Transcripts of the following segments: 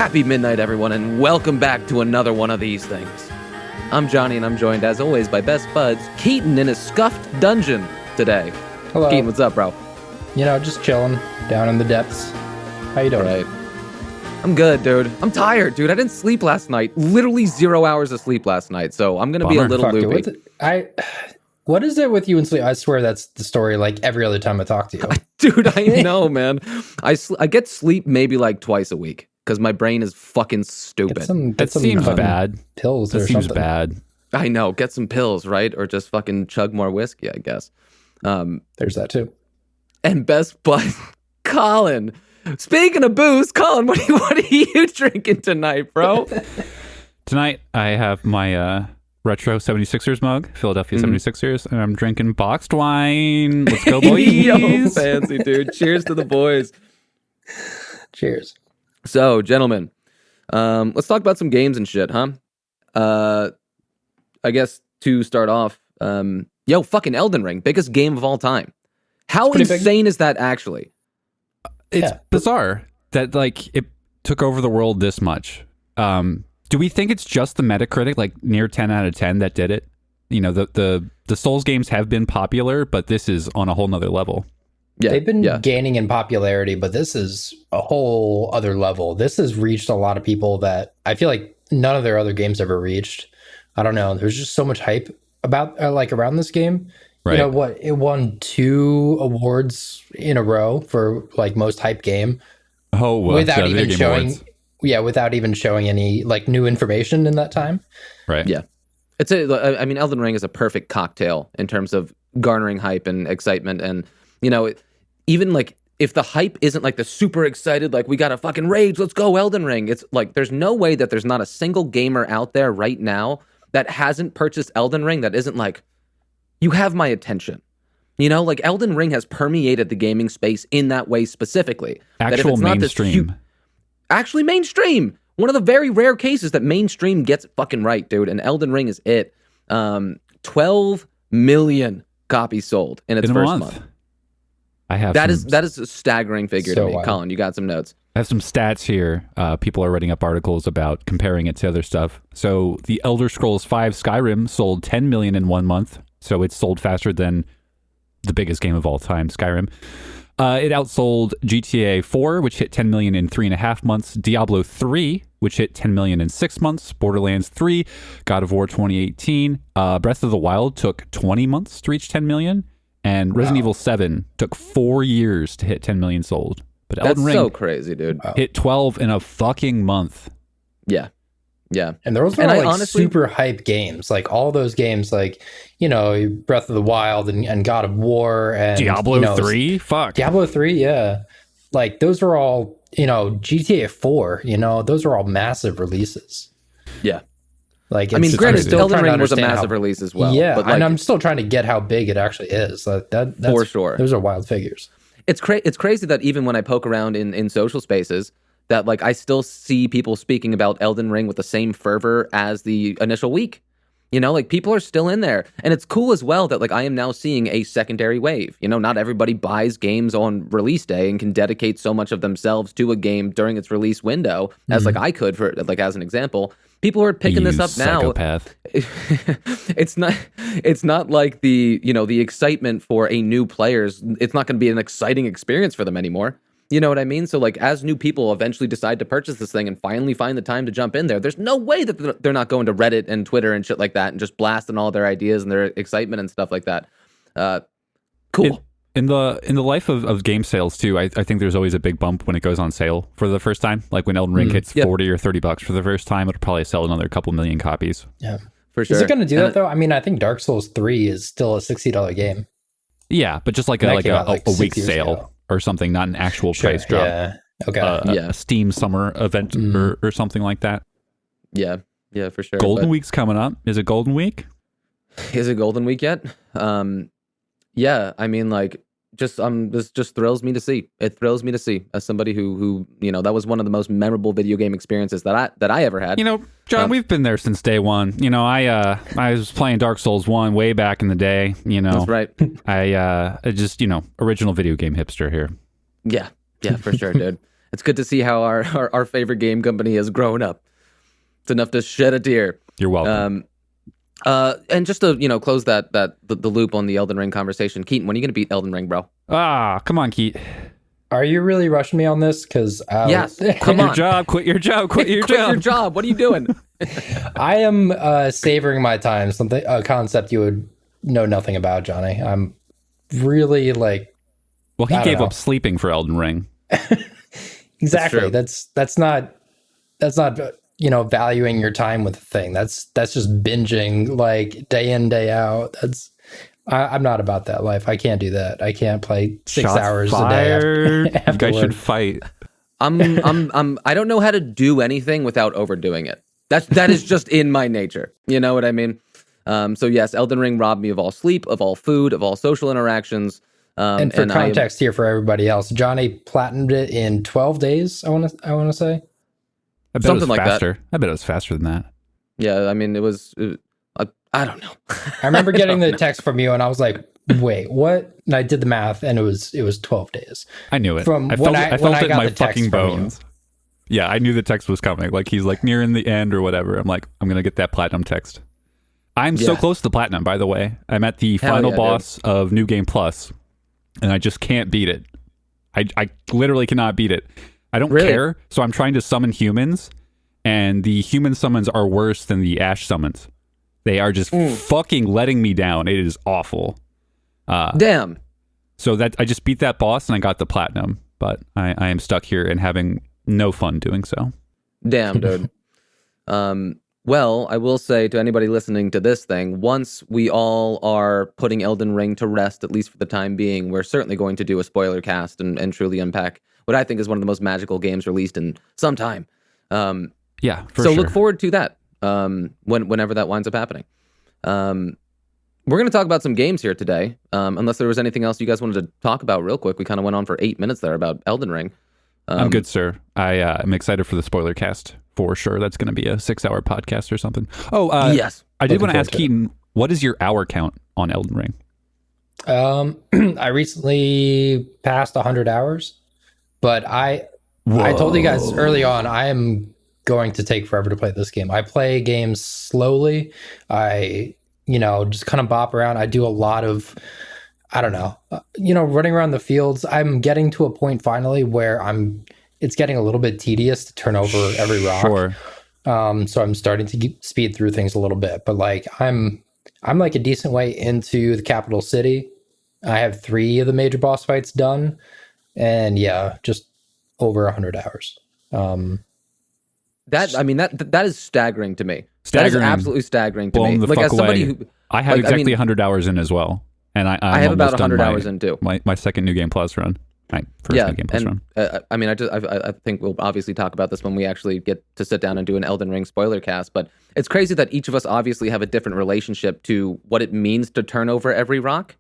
Happy midnight, everyone, and welcome back to another one of these things. I'm Johnny, and I'm joined, as always, by best buds, Keaton in his scuffed dungeon today. Hello. Keaton, what's up, bro? You know, just chilling down in the depths. How you doing? Right. I'm good, dude. I'm tired, dude. I didn't sleep last night. Literally 0 hours of sleep last night, so I'm going to be a little loopy. What is it with you and sleep? I swear that's the story like every other time I talk to you. Dude, I know, man. I get sleep maybe like twice a week because my brain is fucking stupid. That seems bad. Pills that or seems something. bad. I know. Get some pills, right? Or just fucking chug more whiskey, I guess. There's that too. And best bud, Colin. Speaking of booze, Colin, what are you drinking tonight, bro? Tonight, I have my retro 76ers mug, Philadelphia 76ers, and I'm drinking boxed wine. Let's go, boys. Yo, fancy, dude. Cheers to the boys. Cheers. So, gentlemen, let's talk about some games and shit, huh? I guess to start off, fucking Elden Ring, biggest game of all time. How insane is that actually? It's bizarre that like it took over the world this much. Do we think it's just the Metacritic, like near 10 out of 10 that did it? You know, the Souls games have been popular, but this is on a whole nother level. Yeah, they've been gaining in popularity, but this is a whole other level. This has reached a lot of people that I feel like none of their other games ever reached. I don't know. There's just so much hype about around this game. Right. You know what? It won 2 awards in a row for like most hype game. Oh, without even showing. Yeah, without even showing any like new information in that time. Right. Yeah. I mean, Elden Ring is a perfect cocktail in terms of garnering hype and excitement. And, you know, even like if the hype isn't like the super excited, like we got to fucking rage, let's go Elden Ring. It's like there's no way that there's not a single gamer out there right now that hasn't purchased Elden Ring that isn't like, you have my attention. You know, like Elden Ring has permeated the gaming space in that way specifically. Actual mainstream. Actually mainstream. One of the very rare cases that mainstream gets it fucking right, dude. And Elden Ring is it. 12 million copies sold in its first month. I have that is a staggering figure to me. Wild. Colin, you got some notes. I have some stats here. People are writing up articles about comparing it to other stuff. So the Elder Scrolls V Skyrim sold 10 million in 1 month. So it's sold faster than the biggest game of all time, Skyrim. It outsold GTA 4, which hit 10 million in 3.5 months. Diablo 3, which hit 10 million in 6 months. Borderlands 3, God of War 2018. Breath of the Wild took 20 months to reach 10 million. And Resident Evil 7 took 4 years to hit 10 million sold. But Elden Ring so crazy, dude. Hit 12 in a fucking month. Yeah. Yeah. And those were honestly super hype games. Like all those games, like, you know, Breath of the Wild and God of War and Diablo 3? Fuck. Diablo 3, yeah. Like those are all, you know, GTA 4, you know, those are all massive releases. Yeah. Like, I mean, granted, Elden Ring was a massive release as well. Yeah, but like, and I'm still trying to get how big it actually is. That's for sure. Those are wild figures. It's crazy that even when I poke around in social spaces, that like I still see people speaking about Elden Ring with the same fervor as the initial week. You know, like people are still in there. And it's cool as well that like I am now seeing a secondary wave. You know, not everybody buys games on release day and can dedicate so much of themselves to a game during its release window as like I could, for like as an example. People are picking this up psychopath. now. It's not like the, you know, the excitement for a new player's, it's not going to be an exciting experience for them anymore. You know what I mean? So like as new people eventually decide to purchase this thing and finally find the time to jump in there, there's no way that they're not going to Reddit and Twitter and shit like that and just blasting all their ideas and their excitement and stuff like that. Cool. In the life of game sales too, I think there's always a big bump when it goes on sale for the first time. Like when Elden Ring hits 40 or $30 for the first time, it'll probably sell another couple million copies. Yeah, for sure. Is it going to do that though? I mean, I think Dark Souls 3 is still a $60 game. Yeah, but just like a week sale or something, not an actual price drop. Yeah. Okay. A Steam summer event or something like that. Yeah, for sure. Golden Week's coming up. Is it Golden Week? Is it Golden Week yet? Yeah, I mean, like, this just thrills me to see. It thrills me to see as somebody who you know, that was one of the most memorable video game experiences that I ever had. You know, John, we've been there since day one. You know, I was playing Dark Souls 1 way back in the day. You know, that's right. I just, you know, original video game hipster here. Yeah, for sure, dude. It's good to see how our favorite game company has grown up. It's enough to shed a tear. You're welcome. And just to close the loop on the Elden Ring conversation, Keaton, when are you gonna beat Elden Ring, bro? Come on, Keat. Are you really rushing me on this? Because yes, quit your job. Quit your job. Quit your quit job. your job. What are you doing? I am savoring my time. A concept you would know nothing about, Johnny. I'm really like. Well, he gave up sleeping for Elden Ring. Exactly. That's not valuing your time with a thing. That's just binging like day in, day out. I'm not about that life. I can't do that. I can't play 6 hours fired. a day after You guys work. should fight. I don't know how to do anything without overdoing it. That is just in my nature. You know what I mean? So yes, Elden Ring robbed me of all sleep, of all food, of all social interactions. And for context here for everybody else, Johnny platinumed it in 12 days. I want to say I bet something it was like faster. that. I bet it was faster than that. Yeah, I mean, it was I don't know. I remember getting the text from you, and I was like, "Wait, what?" And I did the math, and it was 12 days. I knew it. From I when felt I it in got my the text fucking from you. bones. Yeah, I knew the text was coming. Like he's like nearing the end or whatever. I'm like, I'm gonna get that platinum text. I'm so close to the platinum, by the way. I'm at the final boss of New Game Plus, and I just can't beat it. I literally cannot beat it. I don't care, so I'm trying to summon humans, and the human summons are worse than the Ash summons. They are just fucking letting me down. It is awful. Damn. So that I just beat that boss and I got the platinum, but I am stuck here and having no fun doing so. Damn, dude. Well, I will say to anybody listening to this thing, once we all are putting Elden Ring to rest, at least for the time being, we're certainly going to do a spoiler cast and truly unpack what I think is one of the most magical games released in some time. Yeah, for so sure. look forward to that whenever that winds up happening. We're going to talk about some games here today, unless there was anything else you guys wanted to talk about real quick. We kind of went on for 8 minutes there about Elden Ring. I'm good, sir. I'm excited for the spoiler cast for sure. That's going to be a 6-hour podcast or something. Oh, yes. I did want to ask Keaton, what is your hour count on Elden Ring? I recently passed 100 hours, but I told you guys early on, I am going to take forever to play this game. I play games slowly. I just kind of bop around. I do a lot of, I don't know, running around the fields. I'm getting to a point finally where it's getting a little bit tedious to turn over every rock. Sure. So I'm starting to speed through things a little bit, but like I'm like a decent way into the capital city. I have 3 of the major boss fights done, and yeah, just over 100 hours. That is staggering to me. Staggering. That is absolutely staggering to Blown me. the Like fuck as somebody away. who I have exactly 100 hours in as well, and I have about 100 hours in too. My second New Game Plus run. My first New Game Plus run. I think we'll obviously talk about this when we actually get to sit down and do an Elden Ring spoiler cast. But it's crazy that each of us obviously have a different relationship to what it means to turn over every rock.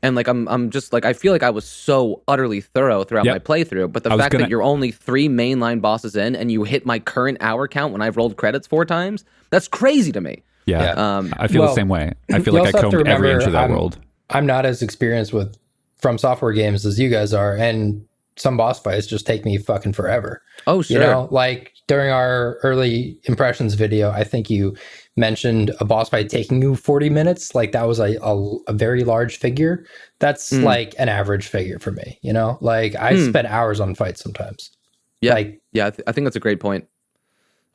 And like I'm just like I feel like I was so utterly thorough throughout my playthrough, but the fact that you're only 3 mainline bosses in and you hit my current hour count when I've rolled credits 4 times, that's crazy to me. Yeah. I feel the same way. I feel like I combed every inch of that world. I'm not as experienced with From Software games as you guys are, and some boss fights just take me fucking forever. Oh, sure. Like during our early impressions video, I think you mentioned a boss fight taking you 40 minutes. Like that was a very large figure. That's like an average figure for me, Like I spend hours on fights sometimes. Yeah. I think that's a great point.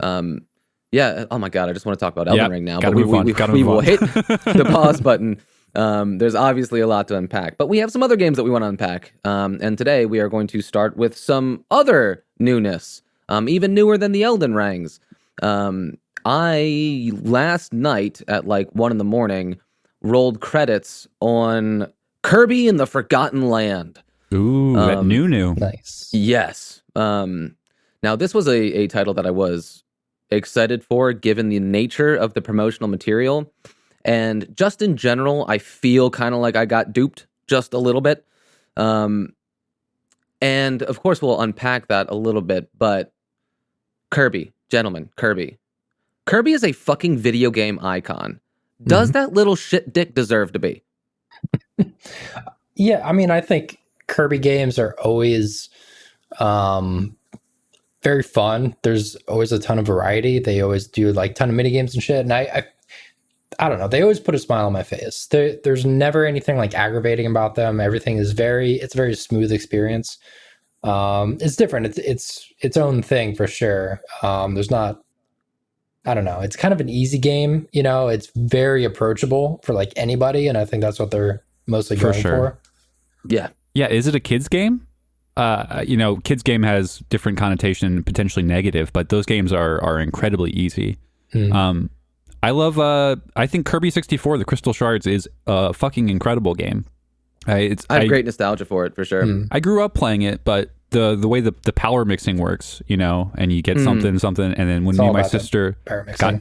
Yeah. Oh my God. I just want to talk about Elden Ring now, but we will hit the pause button. There's obviously a lot to unpack, but we have some other games that we want to unpack. And today we are going to start with some other newness, even newer than the Elden Rings. I last night at like 1 a.m. rolled credits on Kirby and the Forgotten Land. Ooh, that new. Nice. Yes. Now this was a title that I was excited for, given the nature of the promotional material. And just in general, I feel kind of like I got duped just a little bit. And of course, we'll unpack that a little bit. But Kirby, gentlemen, Kirby is a fucking video game icon. Does that little shit dick deserve to be? Yeah, I mean, I think Kirby games are always very fun. There's always a ton of variety. They always do like ton of mini games and shit. And I don't know. They always put a smile on my face. There's never anything like aggravating about them. Everything is it's a very smooth experience. It's different. It's its own thing for sure. There's not, I don't know. It's kind of an easy game. You know, it's very approachable for like anybody. And I think that's what they're mostly going for. Yeah. Yeah. Is it a kid's game? You know, kids game has different connotation, potentially negative, but those games are incredibly easy. I think Kirby 64, the Crystal Shards, is a fucking incredible game. I have great nostalgia for it, for sure. I grew up playing it, but the way the power mixing works, you know, and you get something, and then when me and my sister got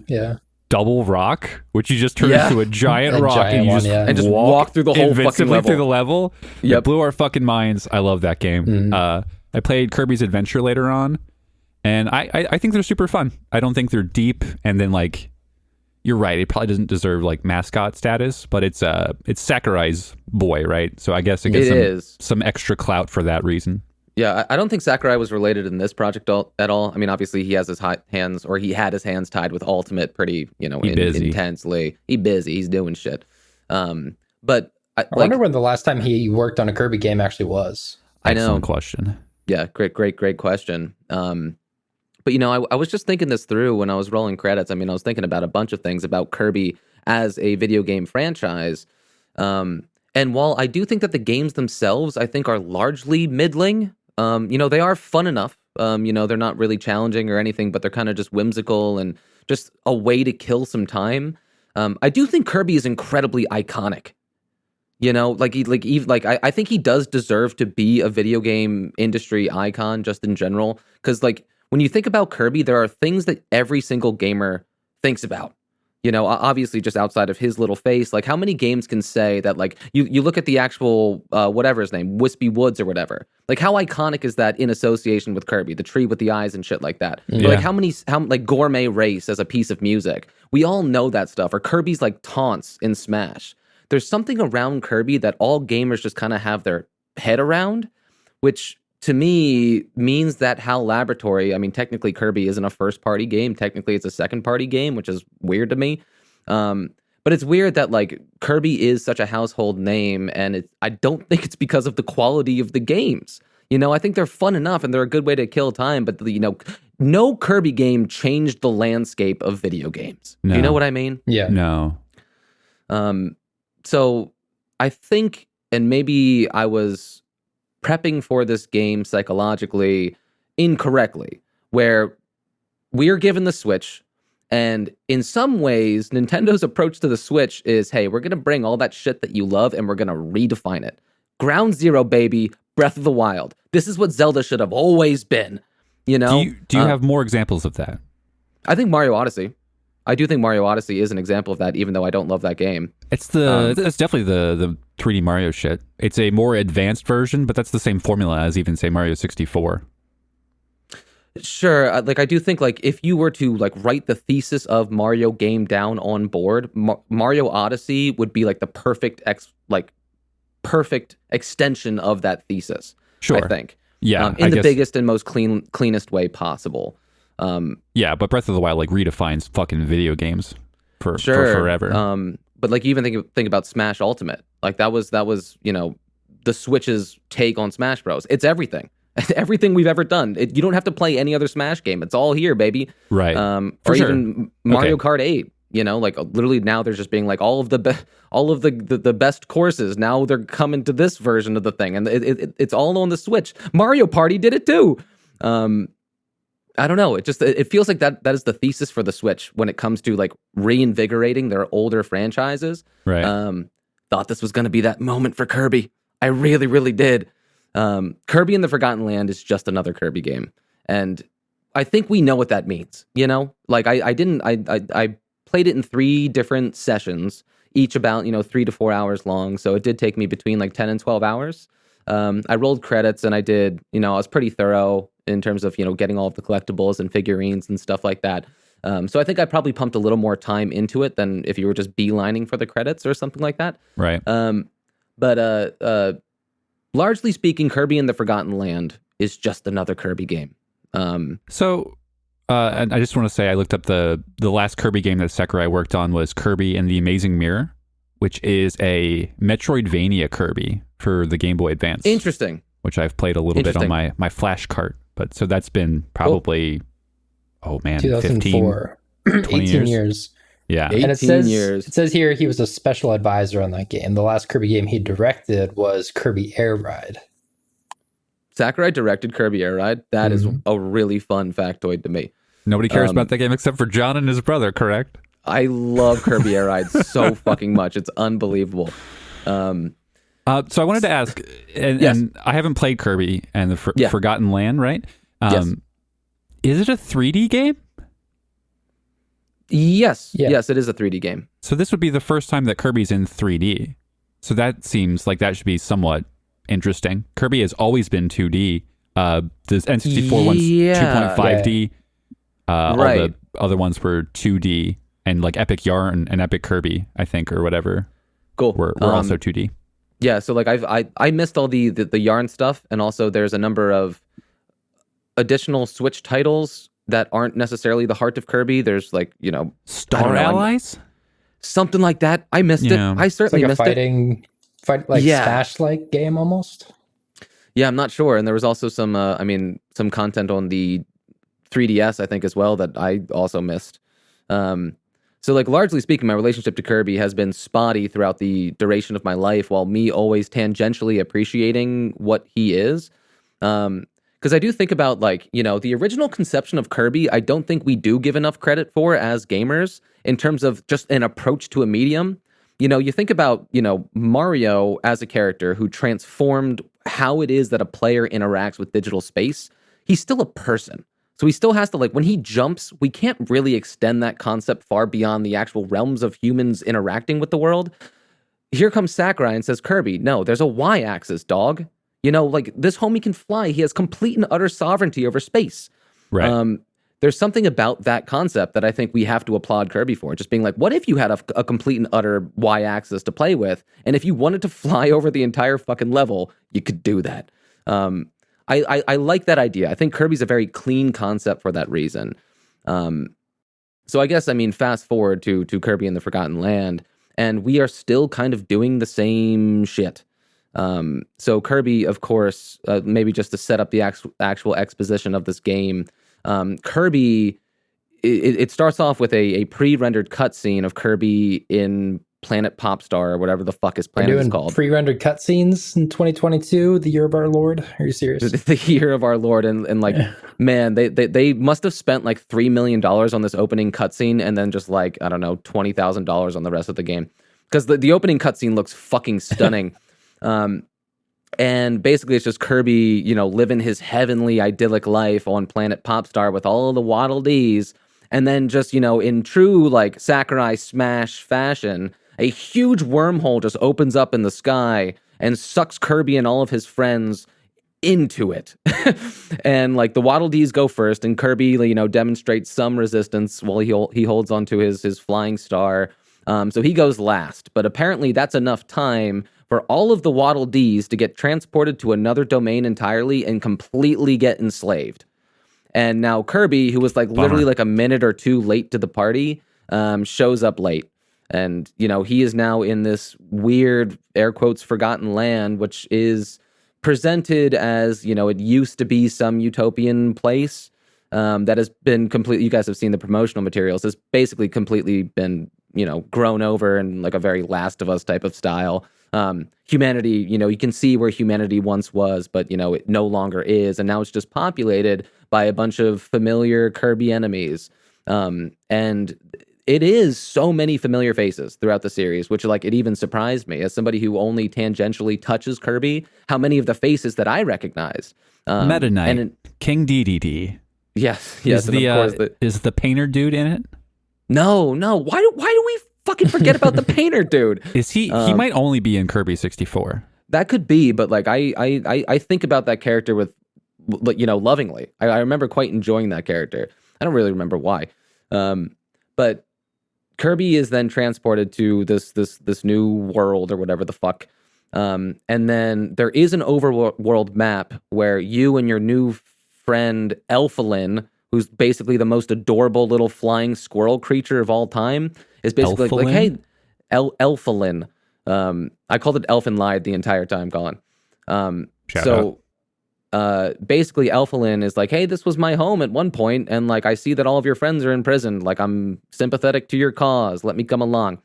double rock, which you just turn into a giant rock and you just walk through the whole fucking level. Through the level. It blew our fucking minds. I love that game. I played Kirby's Adventure later on, and I think they're super fun. I don't think they're deep, and then like, you're right, it probably doesn't deserve like mascot status, but it's Sakurai's boy, right? So I guess it gets some extra clout for that reason. Yeah, I don't think Sakurai was related in this project at all. I mean, obviously he has his hands, or he had his hands tied with Ultimate pretty, you know, intensely. He's doing shit. But I wonder when the last time he worked on a Kirby game actually was. Excellent question. Yeah, great question. But, you know, I was just thinking this through when I was rolling credits. I mean, I was thinking about a bunch of things about Kirby as a video game franchise. And while I do think that the games themselves, I think, are largely middling, you know, they are fun enough. You know, they're not really challenging or anything, but they're kind of just whimsical and just a way to kill some time. I do think Kirby is incredibly iconic. You know, I think he does deserve to be a video game industry icon just in general. Because, like, when you think about Kirby, there are things that every single gamer thinks about. You know, obviously just outside of his little face, like how many games can say that, like, you look at the actual, whatever his name, Wispy Woods or whatever. Like, how iconic is that in association with Kirby, the tree with the eyes and shit like that? Yeah. But like like Gourmet Race as a piece of music. We all know that stuff. Or Kirby's like taunts in Smash. There's something around Kirby that all gamers just kind of have their head around, which to me means that HAL Laboratory, I mean, technically Kirby isn't a first-party game. Technically, it's a second-party game, which is weird to me. But it's weird that, like, Kirby is such a household name, and I don't think it's because of the quality of the games. You know, I think they're fun enough, and they're a good way to kill time, but, you know, no Kirby game changed the landscape of video games. No. Do you know what I mean? Yeah. No. So I think, and maybe I was prepping for this game psychologically incorrectly, where we are given the Switch, and in some ways, Nintendo's approach to the Switch is, hey, we're going to bring all that shit that you love, and we're going to redefine it. Ground Zero, baby, Breath of the Wild. This is what Zelda should have always been, you know? Do you have more examples of that? I think Mario Odyssey. I do think Mario Odyssey is an example of that, even though I don't love that game. It's that's definitely the 3D Mario shit. It's a more advanced version, but that's the same formula as even, say, Mario 64. Sure, like I do think, like, if you were to like write the thesis of Mario game down on board, Mario Odyssey would be like the perfect perfect extension of that thesis. Sure, I think. Yeah, in the biggest and most cleanest way possible. Yeah, but Breath of the Wild like redefines fucking video games for forever. But like, even think about Smash Ultimate. Like that was you know, the Switch's take on Smash Bros. It's everything. Everything we've ever done. You don't have to play any other Smash game. It's all here, baby. Right. Or even Mario Kart 8. You know, like literally now there's just being like all of the best courses. Now they're coming to this version of the thing, and it's all on the Switch. Mario Party did it too. I don't know. It feels like that is the thesis for the Switch when it comes to like reinvigorating their older franchises. Right. Thought this was going to be that moment for Kirby. I really, really did. Kirby and the Forgotten Land is just another Kirby game, and I think we know what that means. You know, like I played it in 3 different sessions, each about 3 to 4 hours long. So it did take me between like 10 and 12 hours. I rolled credits and I did, I was pretty thorough in terms of, getting all of the collectibles and figurines and stuff like that. So I think I probably pumped a little more time into it than if you were just beelining for the credits or something like that. Right. But largely speaking, Kirby and the Forgotten Land is just another Kirby game. And I just want to say, I looked up the last Kirby game that Sakurai worked on was Kirby and the Amazing Mirror, which is a Metroidvania Kirby for the Game Boy Advance. Interesting. Which I've played a little bit on my flash cart. But so that's been probably, 2004. 15, 18 years. Yeah. 18 And it says, years. it says here he was a special advisor on that game. The last Kirby game he directed was Kirby Air Ride. Sakurai directed Kirby Air Ride. That is a really fun factoid to me. Nobody cares about that game except for John and his brother, correct? I love Kirby Air Ride so fucking much. It's unbelievable. So I wanted to ask, and I haven't played Kirby and the Forgotten Land, right? Yes. Is it a 3D game? Yes. Yeah. Yes, it is a 3D game. So this would be the first time that Kirby's in 3D. So that seems like that should be somewhat interesting. Kirby has always been 2D. The N64 one's 2.5D. All the other ones were 2D, and like Epic Yarn and Epic Kirby, I think, or whatever. Cool. Were also 2D. Yeah, so like I missed all the Yarn stuff, and also there's a number of additional Switch titles that aren't necessarily the heart of Kirby. There's like, Star Allies? Something like that. I missed it. I certainly it's like missed it. Smash-like game almost. Yeah, I'm not sure. And there was also some content on the 3DS, I think, as well, that I also missed. So like largely speaking, my relationship to Kirby has been spotty throughout the duration of my life, while me always tangentially appreciating what he is. Because I do think about the original conception of Kirby, I don't think we do give enough credit for as gamers in terms of just an approach to a medium. You think about, Mario as a character who transformed how it is that a player interacts with digital space. He's still a person. So he still has to, when he jumps, we can't really extend that concept far beyond the actual realms of humans interacting with the world. Here comes Sakurai and says, Kirby, no, there's a y-axis, dog. This homie can fly. He has complete and utter sovereignty over space. Right. There's something about that concept that I think we have to applaud Kirby for. Just being like, what if you had a complete and utter y-axis to play with? And if you wanted to fly over the entire fucking level, you could do that. I like that idea. I think Kirby's a very clean concept for that reason. So I guess, fast forward to Kirby and the Forgotten Land, and we are still kind of doing the same shit. So Kirby, of course, maybe just to set up the actual exposition of this game, Kirby, it starts off with a pre-rendered cutscene of Kirby in Planet Popstar, or whatever the fuck his planet is called. Pre-rendered cutscenes in 2022, the year of our Lord. Are you serious? The year of our Lord, and man, they must have spent like $3 million on this opening cutscene, and then just $20,000 on the rest of the game, because the opening cutscene looks fucking stunning. And basically it's just Kirby, living his heavenly idyllic life on Planet Popstar with all the Waddle Dees, and then just in true Sakurai Smash fashion, a huge wormhole just opens up in the sky and sucks Kirby and all of his friends into it. And the Waddle Dees go first, and Kirby, demonstrates some resistance while he holds onto his flying star. So he goes last, but apparently that's enough time for all of the Waddle Dees to get transported to another domain entirely and completely get enslaved. And now Kirby, who was literally a minute or two late to the party, shows up late. And, he is now in this weird, air quotes, forgotten land, which is presented as, it used to be some utopian place that has been completely, you guys have seen the promotional materials, has basically completely been, grown over in a very Last of Us type of style. Humanity, you can see where humanity once was, but, it no longer is. And now it's just populated by a bunch of familiar Kirby enemies. And it is so many familiar faces throughout the series, which it even surprised me as somebody who only tangentially touches Kirby, how many of the faces that I recognized. Meta Knight, King DDD. Yes. Is the painter dude in it? No. Why do we fucking forget about the painter dude? Is he? He might only be in Kirby 64. That could be, but I think about that character with, lovingly. I remember quite enjoying that character. I don't really remember why, but Kirby is then transported to this new world or whatever the fuck, and then there is an overworld map where you and your new friend Elfalin, who's basically the most adorable little flying squirrel creature of all time, is basically like, hey, Elfalin. I called it Elfenlied the entire time, Colin. Basically Elfalin is like, hey, this was my home at one point, and like I see that all of your friends are in prison. Like, I'm sympathetic to your cause. Let me come along.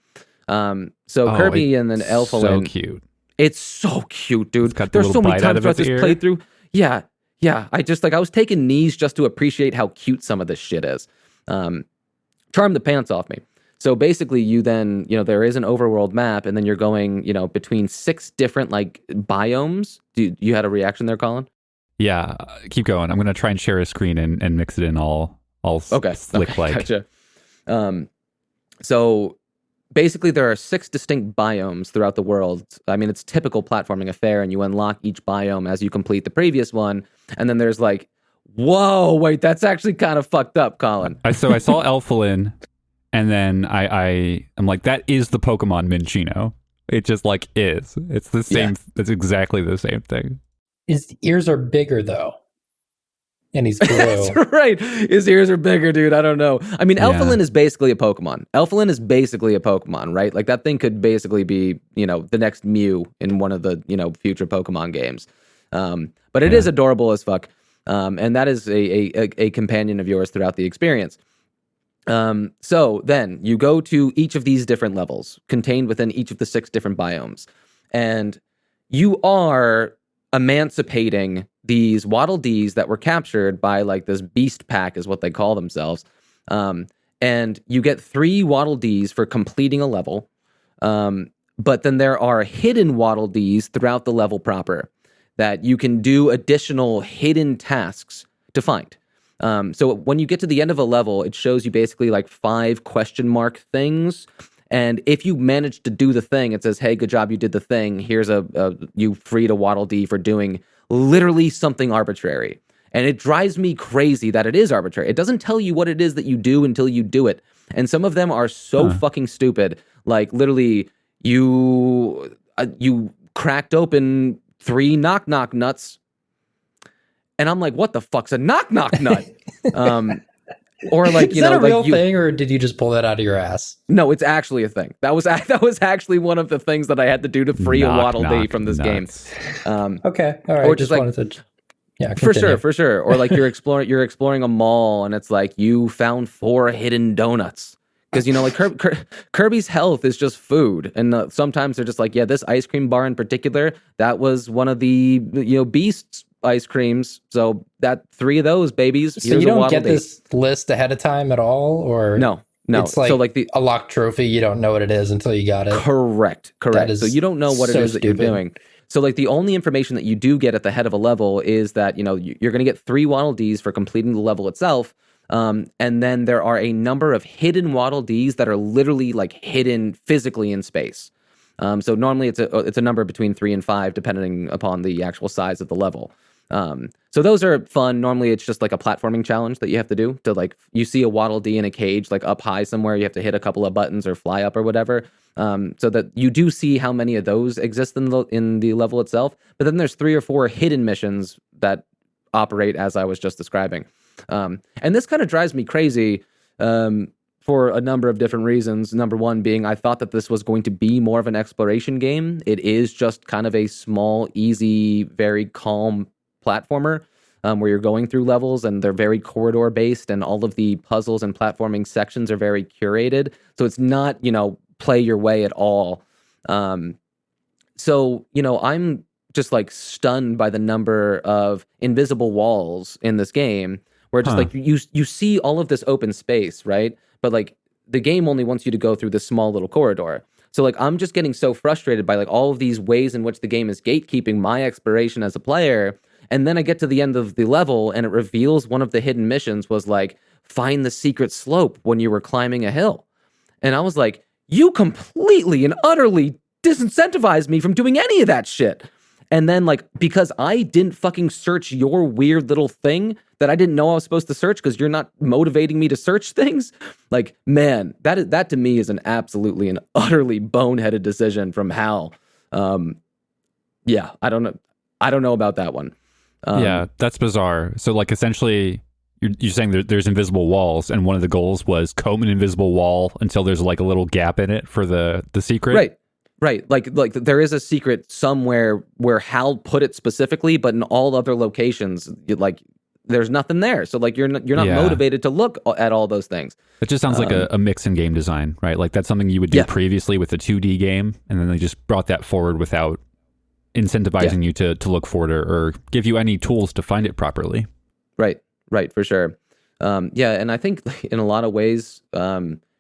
Kirby and then Elfalin. So cute. It's so cute, dude. There's so many times throughout this playthrough. Yeah. I was taking knees just to appreciate how cute some of this shit is. Charmed the pants off me. So basically, you then, there is an overworld map, and then you're going, between 6 different like biomes. You had a reaction there, Colin? Yeah, keep going. I'm gonna try and share a screen and mix it in all slick like. Gotcha. So basically, there are 6 distinct biomes throughout the world. I mean, it's typical platforming affair, and you unlock each biome as you complete the previous one. And then there's like, whoa, wait, that's actually kind of fucked up, Colin. So I saw Elfalin, and then I'm like, that is the Pokemon Minccino. It just like is. It's the same. Yeah. It's exactly the same thing. His ears are bigger though. And he's blue. That's right. His ears are bigger, dude. I don't know. I mean, Elfalin is basically a Pokemon. Elfalin is basically a Pokemon, right? Like, that thing could basically be, the next Mew in one of the, future Pokemon games. But it is adorable as fuck. And that is a companion of yours throughout the experience. So then you go to each of these different levels contained within each of the 6 different biomes. And you are emancipating these Waddle Dees that were captured by like this beast pack is what they call themselves. And you get 3 Waddle Dees for completing a level. But then there are hidden Waddle Dees throughout the level proper that you can do additional hidden tasks to find. So when you get to the end of a level, it shows you basically like 5 question mark things. And if you manage to do the thing, it says, hey, good job, you did the thing. Here's you freed a Waddle Dee for doing literally something arbitrary. And it drives me crazy that it is arbitrary. It doesn't tell you what it is that you do until you do it. And some of them are so fucking stupid. Like, literally, you cracked open 3 knock-knock nuts. And I'm like, what the fuck's a knock-knock nut? Or like, is that a real thing, or did you just pull that out of your ass? No, it's actually a thing. That was actually one of the things that I had to do to free a Waddle Dee from this game. Okay, all right. Or just like, wanted to, yeah, for sure. Or like you're exploring a mall, and it's like you found 4 hidden donuts. Because, like Kirby's health is just food. And sometimes they're just like, yeah, this ice cream bar in particular, that was one of the, Beast's ice creams. So that 3 of those babies. So you don't get this list ahead of time at all? Or No. It's like, so like a locked trophy. You don't know what it is until you got it. Correct. So you don't know what it is that you're doing. So like the only information that you do get at the head of a level is that, you're going to get 3 Waddle Dees for completing the level itself. And then there are a number of hidden Waddle Dees that are literally like hidden physically in space. So normally it's a number between 3 and 5, depending upon the actual size of the level. So those are fun. Normally it's just like a platforming challenge that you have to do to like, you see a Waddle Dee in a cage, like up high somewhere, you have to hit a couple of buttons or fly up or whatever. So that you do see how many of those exist in the level itself. But then there's 3 or 4 hidden missions that operate as I was just describing. And this kind of drives me crazy, for a number of different reasons. Number one being, I thought that this was going to be more of an exploration game. It is just kind of a small, easy, very calm platformer, where you're going through levels and they're very corridor based, and all of the puzzles and platforming sections are very curated. So it's not, play your way at all. So, I'm just like stunned by the number of invisible walls in this game, where just like you see all of this open space, right? But like the game only wants you to go through this small little corridor. So like I'm just getting so frustrated by like all of these ways in which the game is gatekeeping my exploration as a player. And then I get to the end of the level and it reveals one of the hidden missions was like, find the secret slope when you were climbing a hill. And I was like, you completely and utterly disincentivized me from doing any of that shit. And then like, because I didn't fucking search your weird little thing that I didn't know I was supposed to search because you're not motivating me to search things. Like, man, that to me is an absolutely and utterly boneheaded decision from HAL. Yeah, I don't know about that one. Yeah, that's bizarre. So like essentially you're saying there's invisible walls, and one of the goals was comb an invisible wall until there's like a little gap in it for the secret. Right. Like there is a secret somewhere where Hal put it specifically, but in all other locations, like there's nothing there. So like you're not motivated to look at all those things. It just sounds like a mix in game design, right? Like that's something you would do previously with a 2D game, and then they just brought that forward without incentivizing you to look for it or give you any tools to find it properly. Right, for sure. And I think in a lot of ways,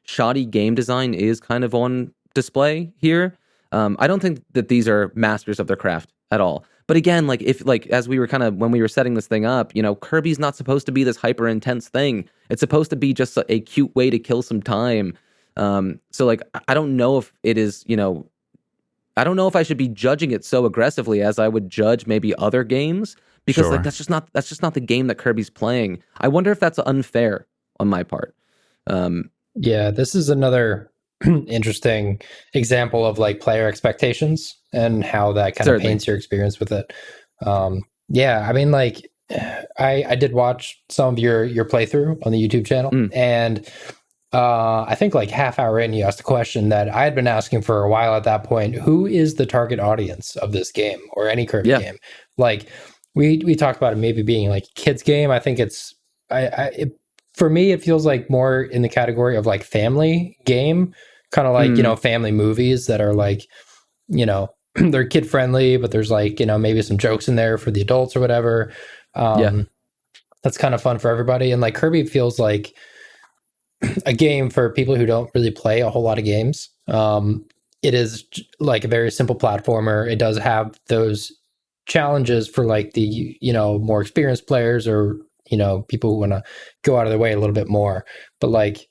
shoddy game design is kind of on display here. I don't think that these are masters of their craft at all. But again, like if like as we were when we were setting this thing up, Kirby's not supposed to be this hyper intense thing. It's supposed to be just a cute way to kill some time. So like I don't know if it is, I don't know if I should be judging it so aggressively as I would judge maybe other games. Because like that's just not the game that Kirby's playing. I wonder if that's unfair on my part. Yeah, this is another interesting example of like player expectations and how that kind of paints your experience with it. Yeah, I mean, like I did watch some of your playthrough on the YouTube channel, and I think like half hour in, you asked a question that I had been asking for a while at that point. Who is the target audience of this game or any Kirby game? Like. We talked about it maybe being like a kids game. I think for me, it feels like more in the category of like family game, kind of like, family movies that are like, they're kid friendly, but there's like, maybe some jokes in there for the adults or whatever. That's kind of fun for everybody. And like Kirby feels like a game for people who don't really play a whole lot of games. It is like a very simple platformer. It does have those challenges for like the more experienced players or people who want to go out of their way a little bit more, but like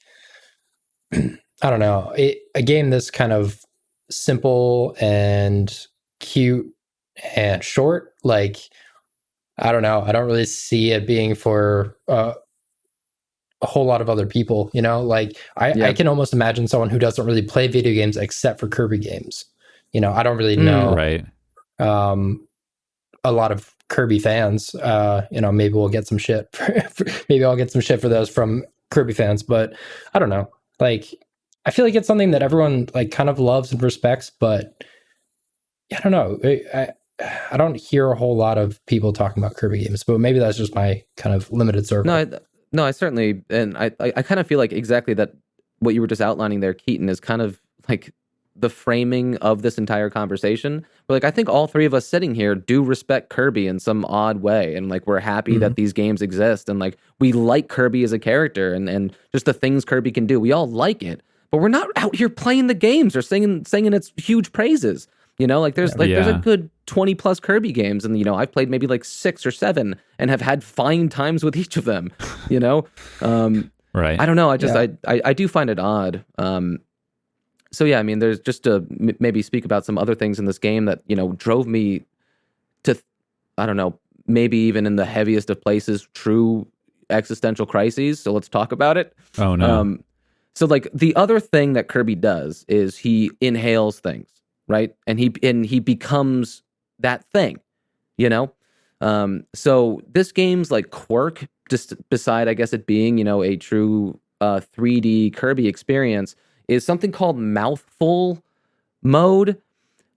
I don't know, a game this kind of simple and cute and short, like I don't know, I don't really see it being for a whole lot of other people, like I can almost imagine someone who doesn't really play video games except for Kirby games. I don't really know a lot of Kirby fans. Maybe we'll get some shit. Maybe I'll get some shit for those from Kirby fans, but I don't know. Like, I feel like it's something that everyone like kind of loves and respects, but I don't know. I don't hear a whole lot of people talking about Kirby games, but maybe that's just my kind of limited circle. No, I certainly, and I kind of feel like exactly that what you were just outlining there, Keaton, is kind of like the framing of this entire conversation. But like I think all three of us sitting here do respect Kirby in some odd way, and like we're happy that these games exist, and like we like Kirby as a character and just the things Kirby can do. We all like it, but we're not out here playing the games or singing its huge praises. Like there's a good 20 plus Kirby games, and I've played maybe like 6 or 7 and have had fine times with each of them. Right. I don't know. I do find it odd. So yeah, I mean, there's just to maybe speak about some other things in this game that drove me to, I don't know, maybe even in the heaviest of places, true existential crises. So let's talk about it. Oh no. So like the other thing that Kirby does is he inhales things, right? And he becomes that thing, So this game's like quirk, just beside I guess it being a true 3D Kirby experience, is something called mouthful mode.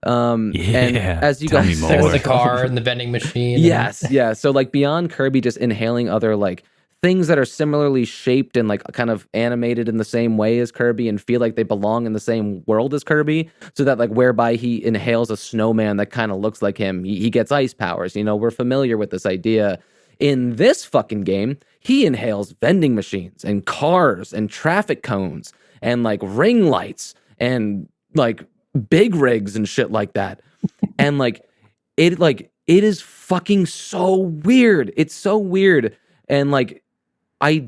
And as you guys said, with the car and the vending machine. Yes. So like beyond Kirby just inhaling other like things that are similarly shaped and like kind of animated in the same way as Kirby and feel like they belong in the same world as Kirby, so that like whereby he inhales a snowman that kind of looks like him, he gets ice powers. We're familiar with this idea. In this fucking game, he inhales vending machines and cars and traffic cones and like ring lights and like big rigs and shit like that. And it is fucking so weird. It's so weird. And like, I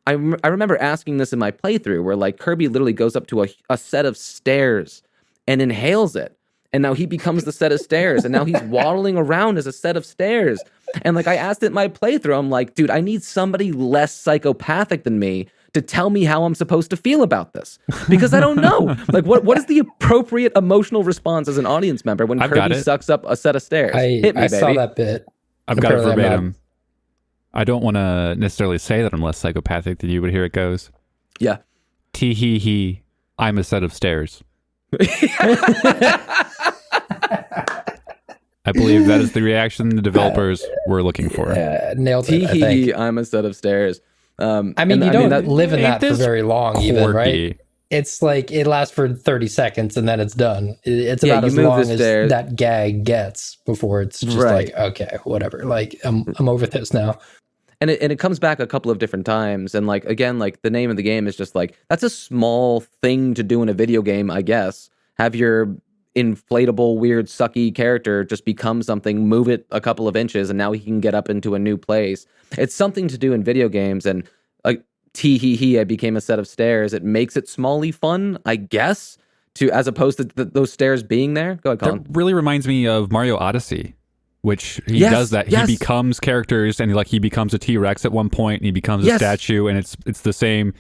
remember asking this in my playthrough where like Kirby literally goes up to a set of stairs and inhales it. And now he becomes the set of stairs, and now he's waddling around as a set of stairs. And like I asked it in my playthrough, I'm like, dude, I need somebody less psychopathic than me to tell me how I'm supposed to feel about this, because I don't know. Like, what is the appropriate emotional response as an audience member when Kirby sucks up a set of stairs? I saw that bit. I've got it Apparently I'm verbatim. I don't want to necessarily say that I'm less psychopathic than you, but here it goes. Yeah. Tee hee hee, I'm a set of stairs. I believe that is the reaction the developers were looking for. Nailed it, I think. Tee I'm a set of stairs. I mean, you don't live in that for very long, even, right? Quirky. It's like it lasts for 30 seconds and then it's done. It's Yeah, about you as move long the as stairs. that gag gets before it's just Right. like, okay, whatever. Like, I'm over this now. And it comes back a couple of different times. And like, again, like the name of the game is just like, that's a small thing to do in a video game, I guess. Have your inflatable, weird, sucky character just become something, move it a couple of inches, and now he can get up into a new place. It's something to do in video games. And like, tee hee hee, I became a set of stairs. It makes it smally fun, I guess, to as opposed to those stairs being there. Go ahead, Colin. That really reminds me of Mario Odyssey, which he Yes, does that. yes. He becomes characters, and he becomes a T-Rex at one point, and he becomes a Yes. statue, and it's the same.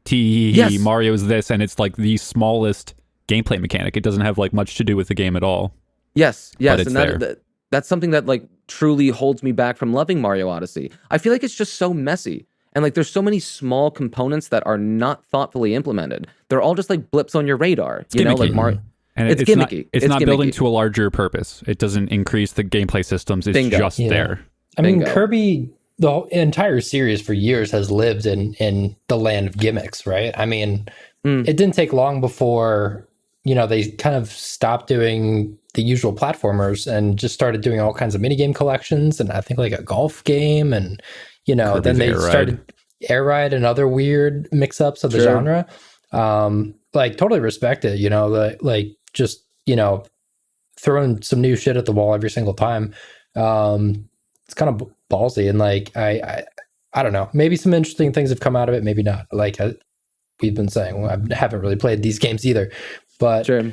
Yes. Mario is this, and it's like the smallest gameplay mechanic. It doesn't have like much to do with the game at all. Yes, it's and there. that's something that like truly holds me back from loving Mario Odyssey. I feel like it's just so messy. And like there's so many small components that are not thoughtfully implemented. They're all just like blips on your radar. It's you know, gimmicky. like Mario. And It's not, gimmicky. it's It's not building gimmicky. to a larger purpose. It doesn't increase the gameplay systems. It's Bingo. just Yeah. there. I mean, Bingo. Kirby, the whole entire series for years has lived in the land of gimmicks, right? I mean, it didn't take long before, they kind of stopped doing the usual platformers and just started doing all kinds of minigame collections, and I think like a golf game, and Kirby's then they Air Ride. started Air Ride and other weird mix-ups of the Sure. genre. Like totally respect it, like just throwing some new shit at the wall every single time. It's kind of ballsy, and like I don't know, maybe some interesting things have come out of it, maybe not. Like we've been saying, I haven't really played these games either, but Sure.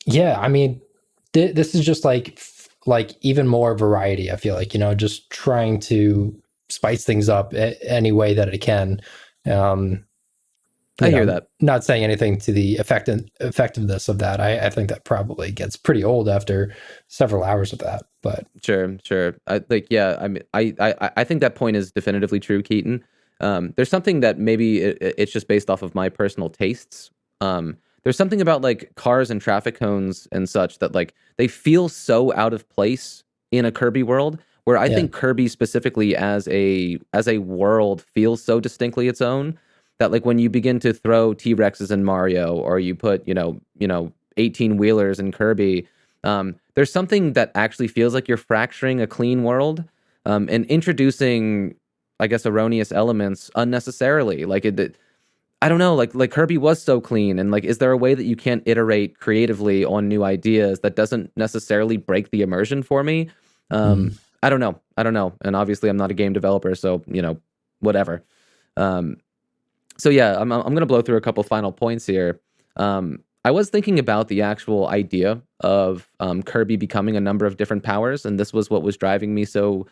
yeah, I mean, this is just like even more variety. I feel like just trying to spice things up any way that it can. I hear that. Not saying anything to the effectiveness of that. I think that probably gets pretty old after several hours of that. But Sure. I mean, I think that point is definitively true, Keaton. There's something that maybe it's just based off of my personal tastes. There's something about like cars and traffic cones and such that like they feel so out of place in a Kirby world, where I think Kirby specifically as a world feels so distinctly its own that like when you begin to throw T-Rexes in Mario, or you put 18-wheelers in Kirby, there's something that actually feels like you're fracturing a clean world and introducing, I guess, erroneous elements unnecessarily. Like I don't know, like Kirby was so clean, and like, is there a way that you can't iterate creatively on new ideas that doesn't necessarily break the immersion for me? I don't know. And obviously I'm not a game developer, so, whatever. So yeah, I'm going to blow through a couple final points here. I was thinking about the actual idea of Kirby becoming a number of different powers, and this was what was driving me so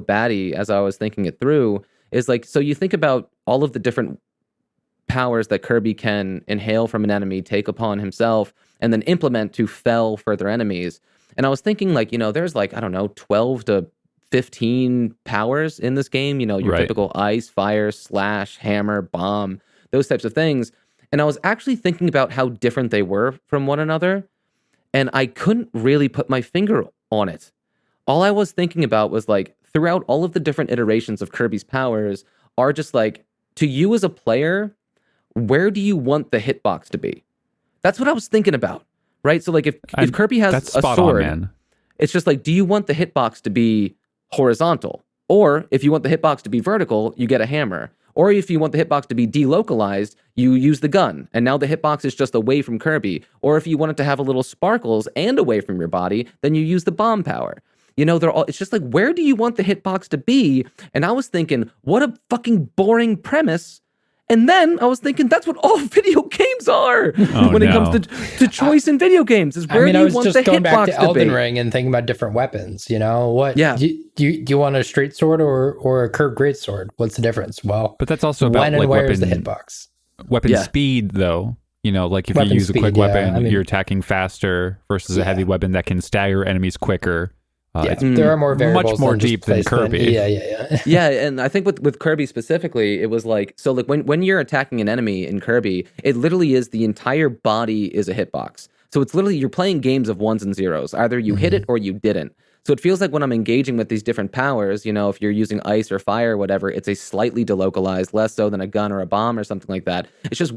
batty as I was thinking it through, is like, so you think about all of the different powers that Kirby can inhale from an enemy, take upon himself, and then implement to fell further enemies. And I was thinking like, there's like, I don't know, 12 to 15 powers in this game, your Right. typical ice, fire, slash, hammer, bomb, those types of things. And I was actually thinking about how different they were from one another, and I couldn't really put my finger on it. All I was thinking about was like, throughout all of the different iterations of Kirby's powers are just like, to you as a player, where do you want the hitbox to be? That's what I was thinking about, right? So like if Kirby has That's a spot sword, on, man. it's just like, do you want the hitbox to be horizontal? Or if you want the hitbox to be vertical, you get a hammer. Or if you want the hitbox to be delocalized, you use the gun. And now the hitbox is just away from Kirby. Or if you want it to have a little sparkles and away from your body, then you use the bomb power. They're all, it's just like, where do you want the hitbox to be? And I was thinking, what a fucking boring premise. And then I was thinking, that's what all video games are when it comes to choice in video games. Is where do I you was want just the going back hitbox to to Elden be? Ring and thinking about different weapons. What? Yeah. Do you want a straight sword or a curved greatsword? What's the difference? Well, But that's also about when and like where is weapon the hitbox? weapon Yeah. speed, though. Like if Weapon you use a quick speed, yeah. weapon, I mean- you're attacking faster versus a heavy weapon that can stagger enemies quicker. There are more variables, much more than just deep than placement. Kirby. Yeah. Yeah, and I think with Kirby specifically, it was like, so like when you're attacking an enemy in Kirby, it literally is the entire body is a hitbox. So it's literally, you're playing games of ones and zeros. Either you hit it or you didn't. So it feels like when I'm engaging with these different powers, if you're using ice or fire or whatever, it's a slightly delocalized, less so than a gun or a bomb or something like that. It's just,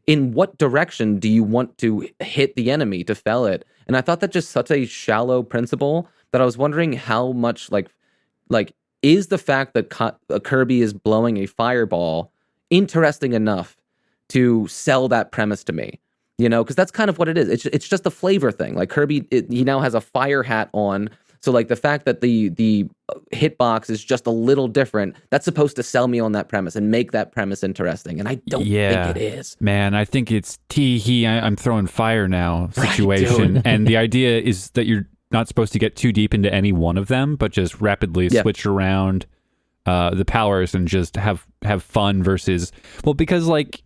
in what direction do you want to hit the enemy to fell it? And I thought that just such a shallow principle that I was wondering how much like is the fact that Kirby is blowing a fireball interesting enough to sell that premise to me? Because that's kind of what it is. It's just a flavor thing. Like Kirby, he now has a fire hat on. So like the fact that the hitbox is just a little different, that's supposed to sell me on that premise and make that premise interesting. And I don't think it is. Man, I think it's I'm throwing fire now situation. Right, and the idea is that you're not supposed to get too deep into any one of them, but just rapidly switch around the powers and just have fun versus, because like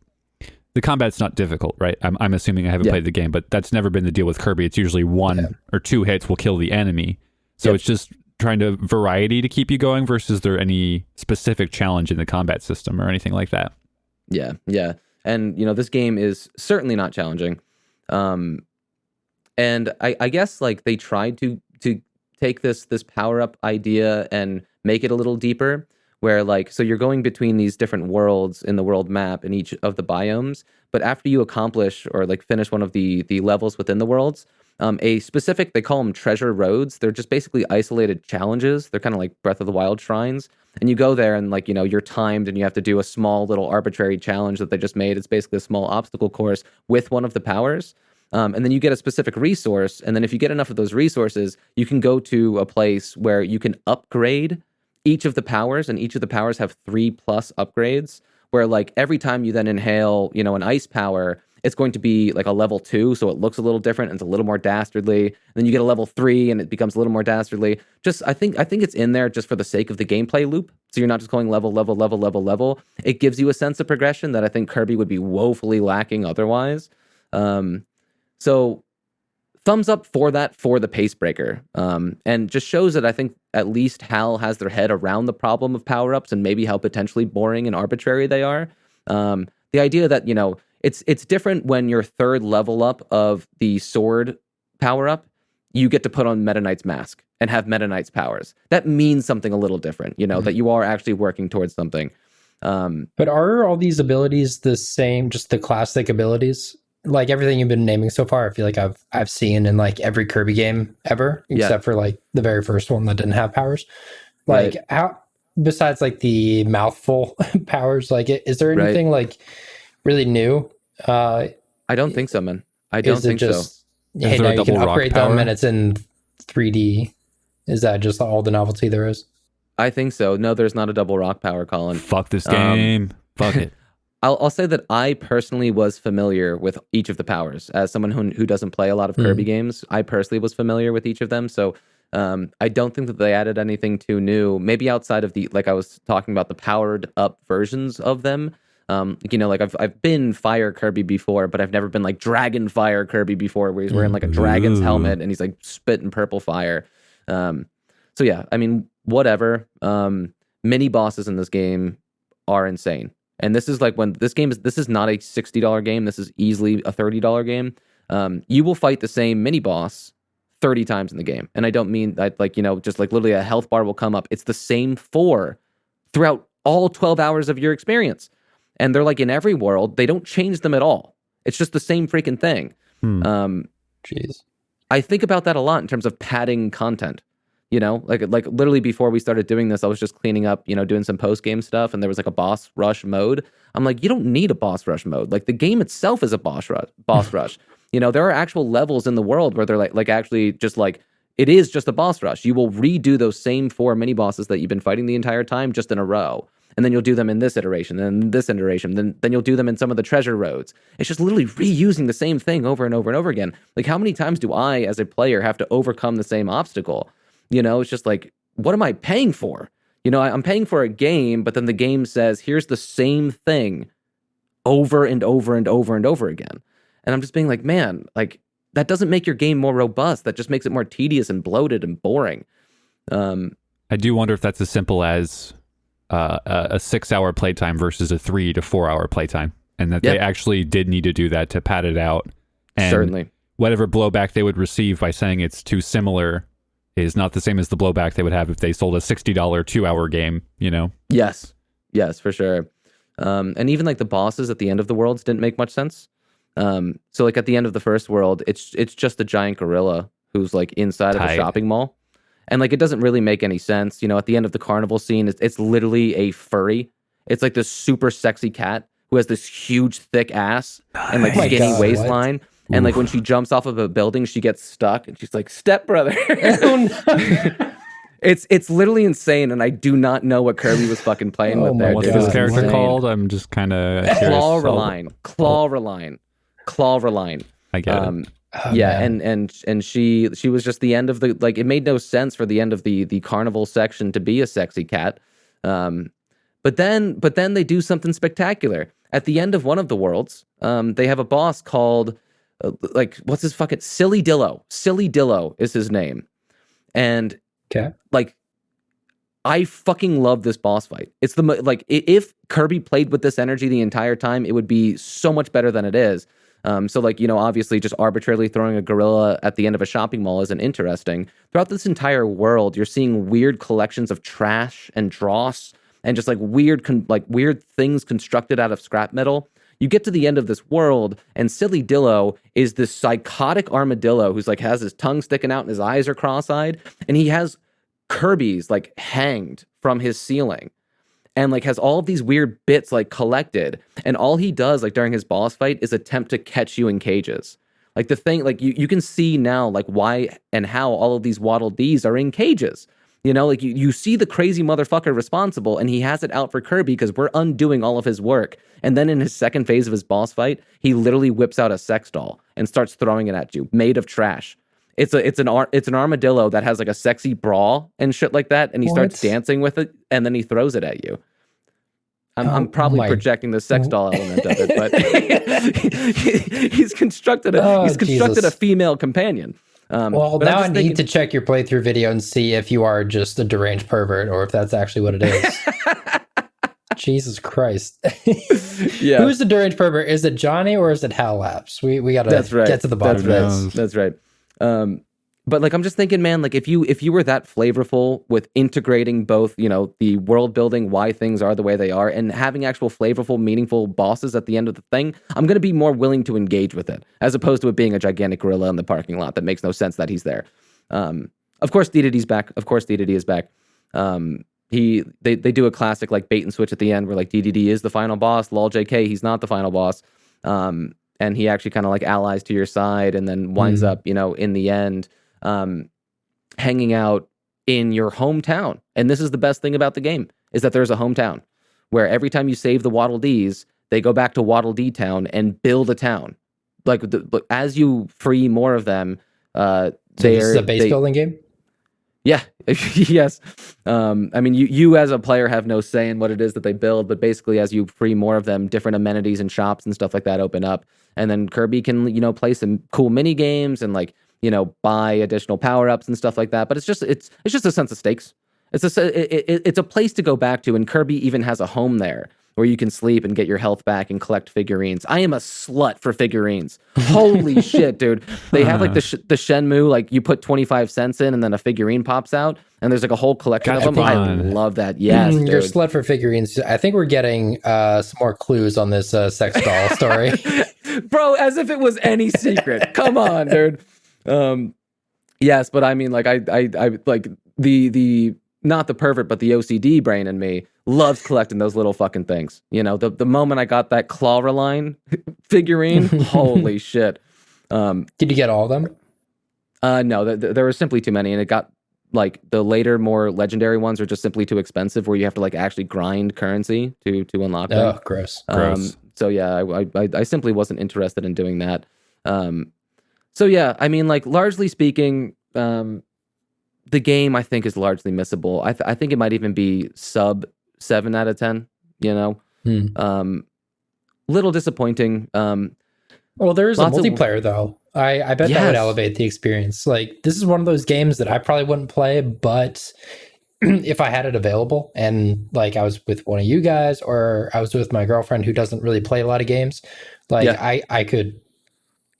the combat's not difficult, right? I'm assuming I haven't played the game, but that's never been the deal with Kirby. It's usually one or two hits will kill the enemy. So it's just trying to variety to keep you going versus there any specific challenge in the combat system or anything like that. Yeah. And, this game is certainly not challenging. And I guess like they tried to take this power-up idea and make it a little deeper, where like, so you're going between these different worlds in the world map in each of the biomes, but after you accomplish or like finish one of the levels within the worlds, a specific, they call them treasure roads. They're just basically isolated challenges. They're kind of like Breath of the Wild shrines. And you go there and like, you're timed and you have to do a small little arbitrary challenge that they just made. It's basically a small obstacle course with one of the powers. And then you get a specific resource. And then if you get enough of those resources, you can go to a place where you can upgrade each of the powers, and each of the powers have 3+ upgrades, where like every time you then inhale, an ice power, it's going to be like a level 2, so it looks a little different and it's a little more dastardly. And then you get a level 3 and it becomes a little more dastardly. I think it's in there just for the sake of the gameplay loop. So you're not just going level. It gives you a sense of progression that I think Kirby would be woefully lacking otherwise. So thumbs up for that, for the pace breaker. And just shows that I think at least HAL has their head around the problem of power-ups and maybe how potentially boring and arbitrary they are. The idea that, it's different when your third level up of the sword power-up, you get to put on Meta Knight's mask and have Meta Knight's powers. That means something a little different, that you are actually working towards something. But are all these abilities the same, just the classic abilities? Like everything you've been naming so far, I feel like I've seen in like every Kirby game ever, except for like the very first one that didn't have powers. Like how, besides like the mouthful powers, like is there anything like really new? I don't think so, man. I don't think so. Hey, now you can upgrade them and it's in 3D. Is that just all the novelty there is? I think so. No, there's not a double rock power, Colin. Fuck this game. Fuck it. I'll say that I personally was familiar with each of the powers. As someone who doesn't play a lot of Kirby games, I personally was familiar with each of them. So I don't think that they added anything too new. Maybe outside of like I was talking about, the powered up versions of them. Like I've been Fire Kirby before, but I've never been like Dragon Fire Kirby before, where he's wearing like a dragon's helmet and he's like spitting purple fire. So yeah, I mean, whatever. Mini bosses in this game are insane. And this is like when this is not a $60 game. This is easily a $30 game. You will fight the same mini boss 30 times in the game. And I don't mean that just like literally a health bar will come up. It's the same 4 throughout all 12 hours of your experience. And they're like in every world, they don't change them at all. It's just the same freaking thing. Jeez. I think about that a lot in terms of padding content. Like literally before we started doing this, I was just cleaning up, doing some post-game stuff, and there was like a boss rush mode. I'm like, you don't need a boss rush mode. Like the game itself is a boss rush. There are actual levels in the world where they're like actually just like, it is just a boss rush. You will redo those same 4 mini bosses that you've been fighting the entire time just in a row. And then you'll do them in this iteration, then this iteration, then you'll do them in some of the treasure roads. It's just literally reusing the same thing over and over and over again. Like how many times do I, as a player, have to overcome the same obstacle? It's just like, what am I paying for? I'm paying for a game, but then the game says, here's the same thing over and over and over and over again. And I'm just being like, man, like that doesn't make your game more robust. That just makes it more tedious and bloated and boring. I do wonder if that's as simple as a 6-hour playtime versus a 3 to 4 hour playtime, and that they actually did need to do that to pad it out. And Certainly. whatever blowback they would receive by saying it's too similar is not the same as the blowback they would have if they sold a $60 2-hour game, you know? Yes, for sure. And even like the bosses at the end of the worlds didn't make much sense. So like at the end of the first world, it's just a giant gorilla who's like inside of a shopping mall. And like, it doesn't really make any sense. You know, at the end of the carnival scene, it's literally a furry. It's like this super sexy cat who has this huge thick ass and like skinny waistline. What? And like when she jumps off of a building, she gets stuck and she's like, "Step brother." It's literally insane, and I do not know what Kirby was fucking playing with there. What's this character called? I'm just kind of Clawreline. I get it. And she was just the end of the, like, it made no sense for the end of the carnival section to be a sexy cat. But then they do something spectacular. At the end of one of the worlds, they have a boss called like, what's his fucking Silly Dillo. Silly Dillo is his name. And like, I fucking love this boss fight. It's the like, if Kirby played with this energy the entire time, it would be so much better than it is. So like, you know, obviously just arbitrarily throwing a gorilla at the end of a shopping mall isn't interesting. Throughout this entire world, you're seeing weird collections of trash and dross and just like weird things constructed out of scrap metal. You get to the end of this world, and Silly Dillo is this psychotic armadillo who's like has his tongue sticking out and his eyes are cross-eyed, and he has Kirby's like hanged from his ceiling. And like has all of these weird bits like collected, and all he does like during his boss fight is attempt to catch you in cages. Like the thing, like you can see now like why and how all of these Waddle Dees are in cages. You know, like you see the crazy motherfucker responsible, and he has it out for Kirby because we're undoing all of his work. And then in his second phase of his boss fight, he literally whips out a sex doll and starts throwing it at you, made of trash. It's an armadillo that has like a sexy bra and shit like that, and he starts dancing with it, and then he throws it at you. I'm probably projecting the sex doll element of it, but he's constructed a female companion. Well, now I need to check your playthrough video and see if you are just a deranged pervert or if that's actually what it is. Jesus Christ. Yeah. Who's the deranged pervert? Is it Johnny or is it Hal Laps? We got to get to the bottom of this. That's right. But like, I'm just thinking, man, like if you were that flavorful with integrating both, you know, the world building, why things are the way they are, and having actual flavorful, meaningful bosses at the end of the thing, I'm going to be more willing to engage with it, as opposed to it being a gigantic gorilla in the parking lot that makes no sense that he's there. Of course, DDD's back. Of course, DDD is back. They do a classic like bait and switch at the end where like DDD is the final boss. Lol JK, he's not the final boss. And he actually kind of like allies to your side and then winds up, you know, in the end, hanging out in your hometown. And this is the best thing about the game, is that there's a hometown where every time you save the Waddle Dees, they go back to Waddle Dee Town and build a town. Like as you free more of them, so this is a base building game? Yeah. Yes. I mean, you as a player have no say in what it is that they build, but basically as you free more of them, different amenities and shops and stuff like that open up. And then Kirby can, you know, play some cool mini games and like, you know, buy additional power-ups and stuff like that. But it's just a sense of stakes. It's a place to go back to, and Kirby even has a home there where you can sleep and get your health back and collect figurines. I am a slut for figurines. Holy shit, dude. They have like the Shenmue, like you put 25 cents in and then a figurine pops out and there's like a whole collection of them. I love that. Yes, dude. You're a slut for figurines. I think we're getting some more clues on this sex doll story. Bro, as if it was any secret. Come on, dude. Yes, but I mean, like I like the not the pervert, but the OCD brain in me loves collecting those little fucking things. You know, the moment I got that Clawreline figurine, holy shit. Did you get all of them? No, there were simply too many, and it got like the later, more legendary ones are just simply too expensive, where you have to like actually grind currency to unlock them. Oh, gross. So yeah, I simply wasn't interested in doing that. So yeah, I mean, like largely speaking, the game I think is largely missable. I think it might even be sub 7 out of 10. You know, little disappointing. Well, there is a multiplayer though. I bet that Yes. would elevate the experience. Like, this is one of those games that I probably wouldn't play, but if I had it available and like I was with one of you guys or I was with my girlfriend who doesn't really play a lot of games, like I could,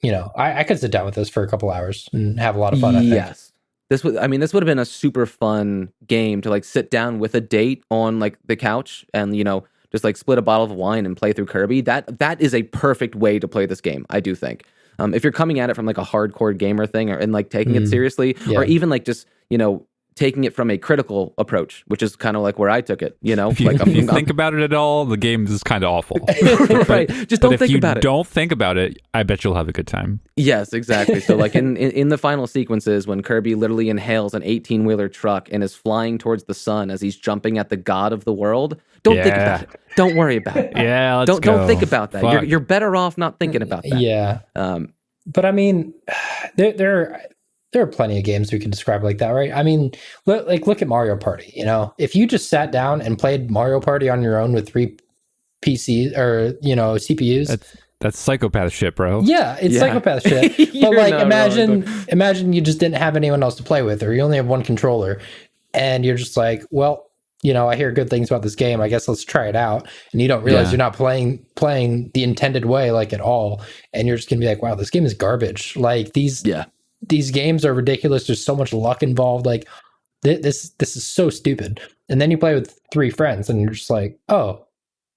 I could sit down with this for a couple hours and have a lot of fun. I think. Yes. This would have been a super fun game to like sit down with a date on like the couch and just like split a bottle of wine and play through Kirby. That is a perfect way to play this game, I do think. If you're coming at it from like a hardcore gamer thing and like taking it seriously, or even like just taking it from a critical approach, which is kind of like where I took it, If you, like if you think about it at all, the game is kind of awful. Right. Just don't think about it. If you don't think about it, I bet you'll have a good time. Yes, exactly. So like in the final sequences when Kirby literally inhales an 18-wheeler truck and is flying towards the sun as he's jumping at the god of the world, don't think about it. Don't worry about it. Yeah, let's don't go. think about that. Fuck. You're better off not thinking about that. Yeah. But I mean, there are plenty of games we can describe like that, right? I mean, look at Mario Party. If you just sat down and played Mario Party on your own with 3 PCs or CPUs, that's psychopath shit, bro. Yeah, it's psychopath shit. But like, imagine you just didn't have anyone else to play with, or you only have one controller, and you're just like, well, I hear good things about this game. I guess let's try it out. And you don't realize you're not playing the intended way, like at all. And you're just gonna be like, wow, this game is garbage. Like these games are ridiculous. There's so much luck involved. Like this is so stupid. And then you play with 3 friends, and you're just like, oh,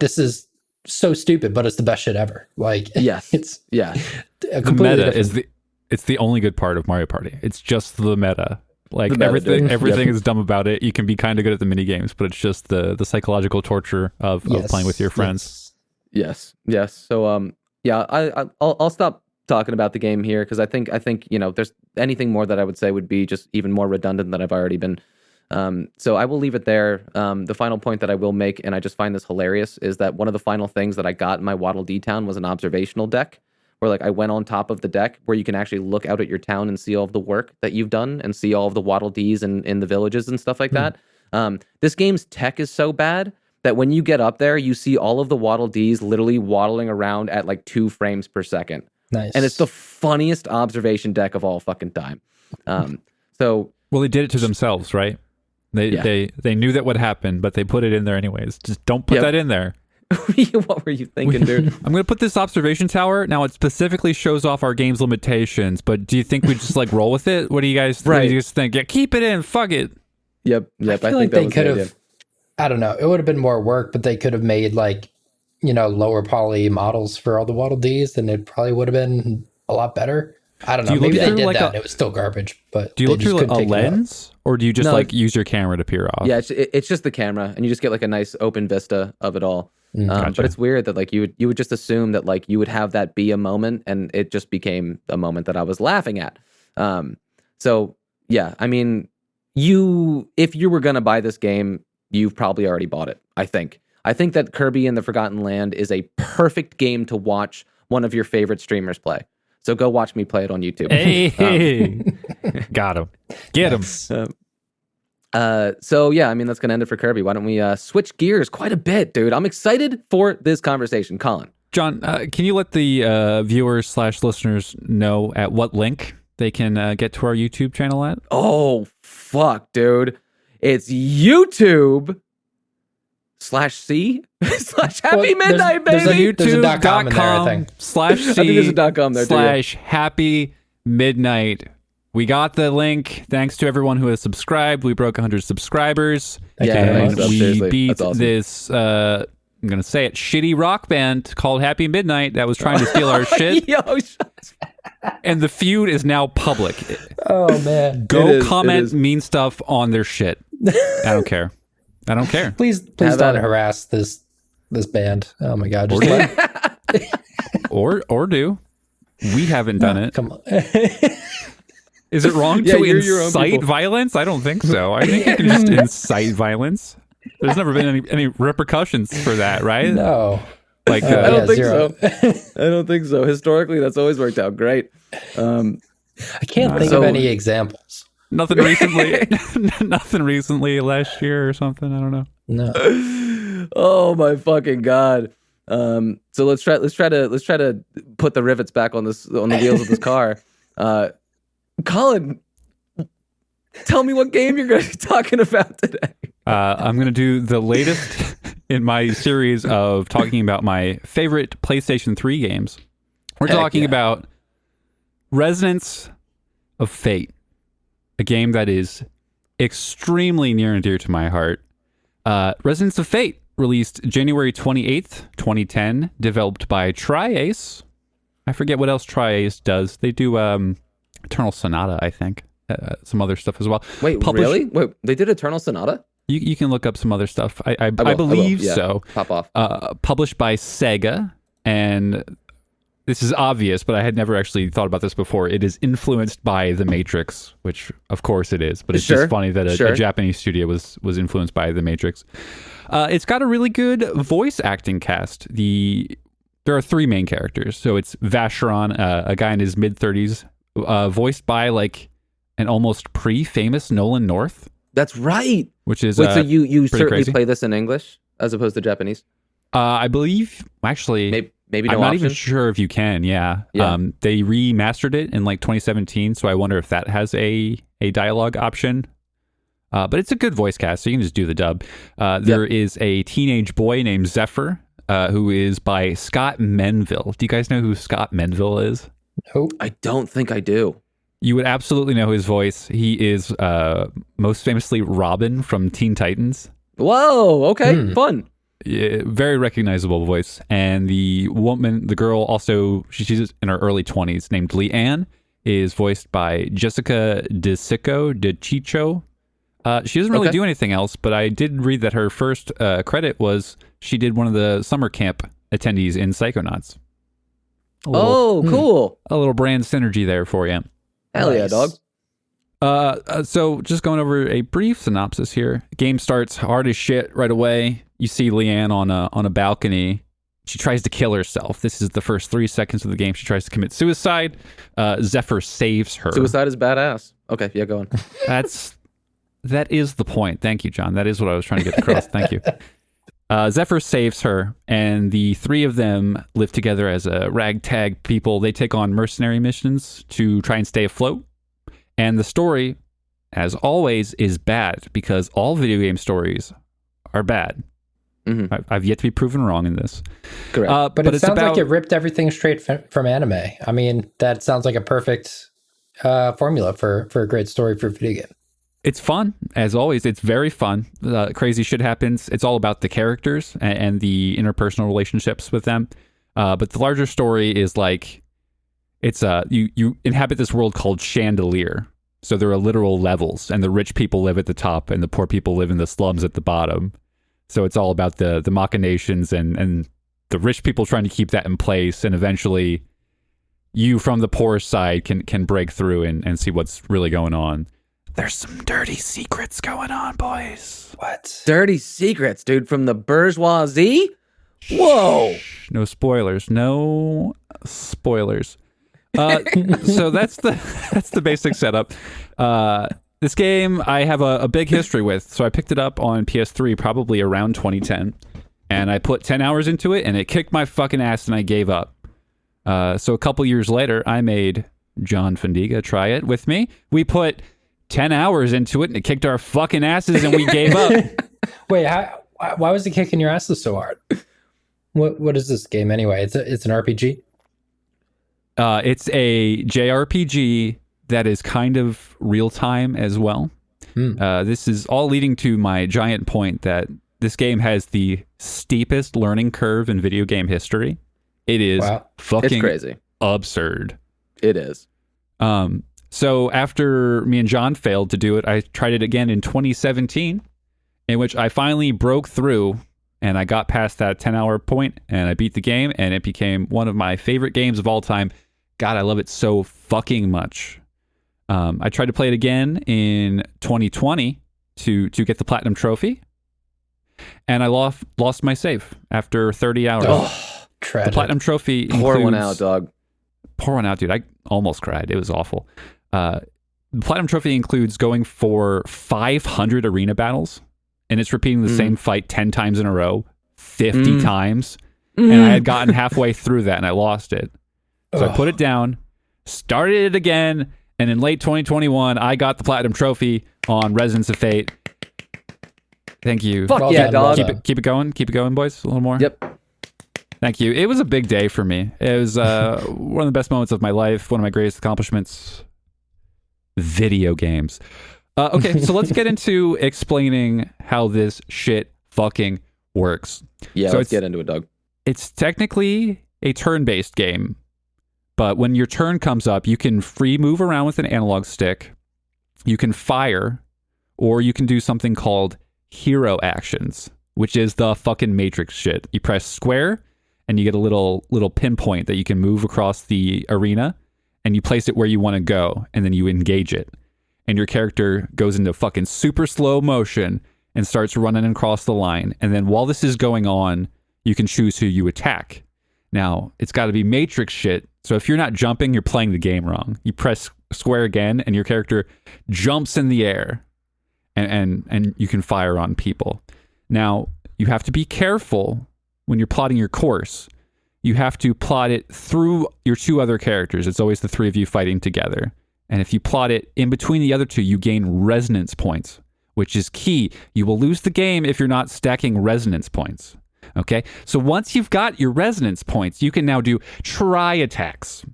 this is so stupid, but it's the best shit ever. Like, it's The meta it's the only good part of Mario Party. It's just the meta. Like everything is dumb about it. You can be kind of good at the mini games, but it's just the psychological torture of playing with your friends. Yes. So I'll stop talking about the game here because I think there's anything more that I would say would be just even more redundant than I've already been. So I will leave it there. The final point that I will make, and I just find this hilarious, is that one of the final things that I got in my Waddle Dee town was an observational deck, where like I went on top of the deck where you can actually look out at your town and see all of the work that you've done and see all of the Waddle Dees in the villages and stuff like that. This game's tech is so bad that when you get up there, you see all of the Waddle Dees literally waddling around at like 2 frames per second. Nice. And it's the funniest observation deck of all fucking time. Well, they did it to themselves, right? They knew that would happen, but they put it in there anyways. Just don't put that in there. What were you thinking, dude? I'm going to put this observation tower. Now, it specifically shows off our game's limitations, but do you think we just like roll with it? What do you guys think? Yeah, keep it in. Fuck it. Yep. I feel like they could have, I don't know. It would have been more work, but they could have made like, lower poly models for all the Waddle Dees, and it probably would have been a lot better. I don't know. Maybe they did like that. It was still garbage, but do you look through a lens, or do you just use your camera to peer off? Yeah, it's just the camera, and you just get like a nice open vista of it all. Gotcha. But it's weird that like you would just assume that like you would have that be a moment, and it just became a moment that I was laughing at. So yeah, I mean, if you were gonna buy this game, you've probably already bought it. I think that Kirby and the Forgotten Land is a perfect game to watch one of your favorite streamers play. So go watch me play it on YouTube. Hey, got him. Get him. So yeah, I mean, that's going to end it for Kirby. Why don't we switch gears quite a bit, dude? I'm excited for this conversation. Colin. John, can you let the viewers/listeners know at what link they can get to our YouTube channel at? Oh, fuck, dude. It's YouTube/C/Happy Midnight, baby. There's a .com in there, I think. /C I think there's a .com there too. /Happy Midnight. We got the link. Thanks to everyone who has subscribed. We broke 100 subscribers. Yeah, we beat awesome. this, I'm going to say it, shitty rock band called Happy Midnight that was trying to steal our shit. And the feud is now public. Oh, man. Go comment mean stuff on their shit. I don't care. Please don't harass this band. Oh, my God. Just or do. We haven't done it. Come on. Is it wrong to incite violence? I don't think so. I think you can just incite violence. There's never been any repercussions for that, right? No. Like I don't think so. I don't think so. Historically, that's always worked out great. I can't think of any examples. Nothing recently. Nothing recently last year or something. I don't know. No. Oh my fucking God. So let's try to put the rivets back on the wheels of this car. Colin, tell me what game you're going to be talking about today. I'm going to do the latest in my series of talking about my favorite PlayStation 3 games. We're talking about Resonance of Fate, a game that is extremely near and dear to my heart. Resonance of Fate, released January 28th, 2010, developed by Tri-Ace. I forget what else Tri-Ace does. They do Eternal Sonata, I think. Some other stuff as well. Wait, really? Wait, they did Eternal Sonata? You can look up some other stuff. I believe so. Pop off. Published by Sega, and this is obvious, but I had never actually thought about this before. It is influenced by The Matrix, which of course it is, but it's just funny that a Japanese studio was influenced by The Matrix. It's got a really good voice acting cast. There are three main characters. So it's Vacheron, a guy in his mid-30s, voiced by like an almost pre-famous Nolan North. That's right. Which is so you certainly crazy. Play this in English as opposed to Japanese? I believe actually maybe no I'm not option? even sure if you can. Yeah. They remastered it in like 2017, so I wonder if that has a dialogue option. But it's a good voice cast, so you can just do the dub. There is a teenage boy named Zephyr, who is by Scott Menville. Do you guys know who Scott Menville is? Nope. I don't think I do. You would absolutely know his voice. He is most famously Robin from Teen Titans. Whoa, okay, fun. Yeah, very recognizable voice. And the girl also, she's in her early 20s, named Leanne, is voiced by Jessica DeCicco. She doesn't really do anything else, but I did read that her first credit was she did one of the summer camp attendees in Psychonauts. Cool. A little brand synergy there for you. Hell yeah, dog. So just going over a brief synopsis here. Game starts hard as shit right away. You see Leanne on a balcony. She tries to kill herself. This is the first 3 seconds of the game. She tries to commit suicide. Zephyr saves her. Suicide is badass. Okay, yeah, go on. That is the point. Thank you, John. That is what I was trying to get across. Thank you. Zephyr saves her, and the three of them live together as a ragtag people. They take on mercenary missions to try and stay afloat. And the story, as always, is bad because all video game stories are bad. Mm-hmm. I've yet to be proven wrong in this. Correct. But it sounds like it ripped everything straight from anime. I mean, that sounds like a perfect formula for a great story for a video game. It's fun, as always. It's very fun. Crazy shit happens. It's all about the characters and the interpersonal relationships with them. But the larger story is like, it's you inhabit this world called Chandelier. So there are literal levels, and the rich people live at the top, and the poor people live in the slums at the bottom. So it's all about the machinations and the rich people trying to keep that in place, and eventually you from the poor side can break through and see what's really going on. There's some dirty secrets going on, boys. What? Dirty secrets, dude, from the bourgeoisie? Whoa. No spoilers. No spoilers. So that's the basic setup. This game I have a big history with. So I picked it up on PS3 probably around 2010. And I put 10 hours into it, and it kicked my fucking ass, and I gave up. So a couple years later, I made John Fandiga try it with me. We put 10 hours into it, and it kicked our fucking asses, and we gave up. Wait, why was it kicking your asses so hard? What is this game anyway? It's an RPG? It's a JRPG that is kind of real-time as well. This is all leading to my giant point that this game has the steepest learning curve in video game history. It is fucking it's crazy. Absurd. It is. So after me and John failed to do it, I tried it again in 2017, in which I finally broke through and I got past that 10-hour point and I beat the game, and it became one of my favorite games of all time. God, I love it so fucking much. I tried to play it again in 2020 to get the Platinum Trophy, and I lost my save after 30 hours. Oh, tragic. The Platinum Trophy includes... Pour one out, dog. Pour one out, dude. I almost cried. It was awful. The Platinum Trophy includes going for 500 arena battles, and it's repeating the same fight 10 times in a row, 50 times. and I had gotten halfway through that and I lost it. So I put it down, started it again, and in late 2021, I got the platinum trophy on Resonance of Fate. Thank you. Fuck yeah, dog. Keep it going, boys. A little more. Yep. Thank you. It was a big day for me. It was one of the best moments of my life. One of my greatest accomplishments. Video games. Okay, so let's get into explaining how this shit fucking works. Yeah, so let's get into it, Doug. It's technically a turn-based game, but when your turn comes up, you can free move around with an analog stick, you can fire, or you can do something called hero actions, which is the fucking Matrix shit. You press square, and you get a little pinpoint that you can move across the arena, and you place it where you want to go, and then you engage it. And your character goes into fucking super slow motion and starts running across the line. And then while this is going on, you can choose who you attack. Now, it's got to be Matrix shit. So if you're not jumping, you're playing the game wrong. You press square again, and your character jumps in the air, and you can fire on people. Now, you have to be careful when you're plotting your course. You have to plot it through your two other characters. It's always the three of you fighting together. And if you plot it in between the other two, you gain resonance points, which is key. You will lose the game if you're not stacking resonance points. Okay? So once you've got your resonance points, you can now do try attacks.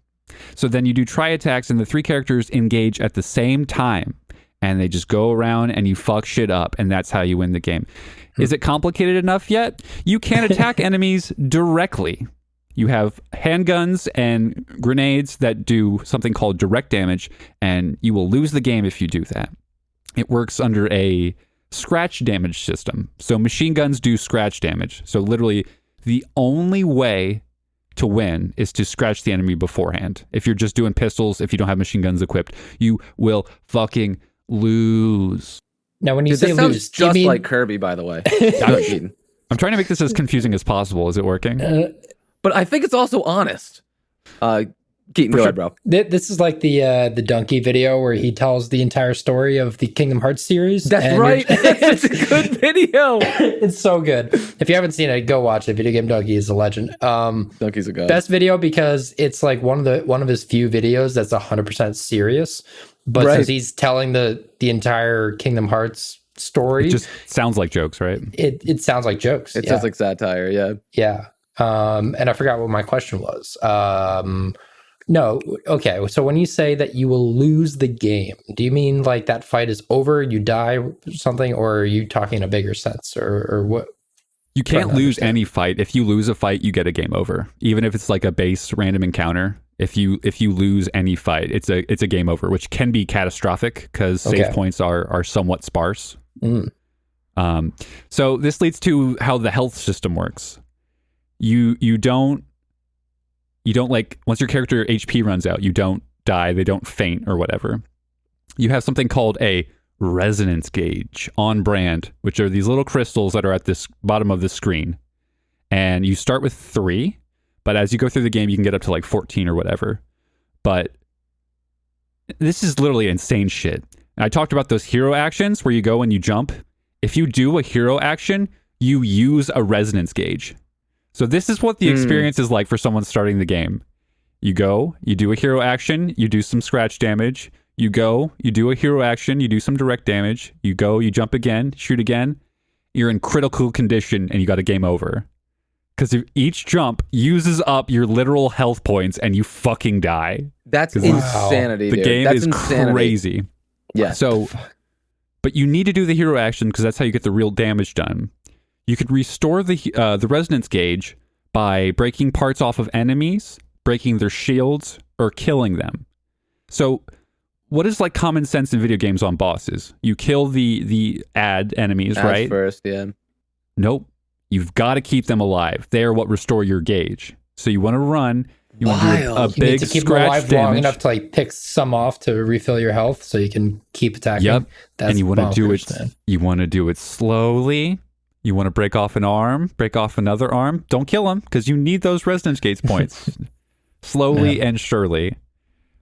So then you do try attacks, and the three characters engage at the same time. And they just go around and you fuck shit up, and that's how you win the game. Is it complicated enough yet? You can attack enemies directly. You have handguns and grenades that do something called direct damage, and you will lose the game if you do that. It works under a scratch damage system. So machine guns do scratch damage. So literally the only way to win is to scratch the enemy beforehand. If you're just doing pistols, if you don't have machine guns equipped, you will fucking lose. Now, when you say this lose, sounds just like Kirby, by the way. I'm trying to make this as confusing as possible. Is it working? But I think it's also honest. Keaton, go ahead, bro. This is like the donkey video where he tells the entire story of the Kingdom Hearts series. That's right. It's a good video. It's so good. If you haven't seen it, go watch it. Video Game Donkey is a legend. Donkey's a god. Best video because it's like one of his few videos that's 100% serious. But since he's telling the entire Kingdom Hearts story, it just sounds like jokes, right? It sounds like jokes. It sounds like satire. Yeah. Yeah. And I forgot what my question was. No. Okay. So when you say that you will lose the game, do you mean like that fight is over, you die, something, or are you talking in a bigger sense, or what? You can't lose any fight. If you lose a fight, you get a game over. Even if it's like a base random encounter. If you lose any fight, it's a game over, which can be catastrophic because save points are somewhat sparse. So this leads to how the health system works. You don't like, once your character HP runs out, you don't die, they don't faint or whatever. You have something called a resonance gauge on brand, which are these little crystals that are at this bottom of the screen. And you start with 3, but as you go through the game, you can get up to like 14 or whatever. But this is literally insane shit. And I talked about those hero actions where you go and you jump. If you do a hero action, you use a resonance gauge. So this is what the experience is like for someone starting the game. You go, you do a hero action, you do some scratch damage. You go, you do a hero action, you do some direct damage. You go, you jump again, shoot again. You're in critical condition and you got a game over. Because each jump uses up your literal health points and you fucking die. That's insanity, The dude. game That's is insanity. crazy. Yeah. So, but you need to do the hero action because that's how you get the real damage done. You could restore the resonance gauge by breaking parts off of enemies, breaking their shields, or killing them. So, what is like common sense in video games on bosses? You kill the enemies, right? First, yeah. Nope. You've got to keep them alive. They are what restore your gauge. So you want to run. You want to do a you big need to keep them scratch alive damage. long enough to like pick some off to refill your health, so you can keep attacking. Yep. That's and you want to do it. man. You want to do it slowly. You want to break off an arm, break off another arm. Don't kill them because you need those resonance gauge points. Slowly and surely.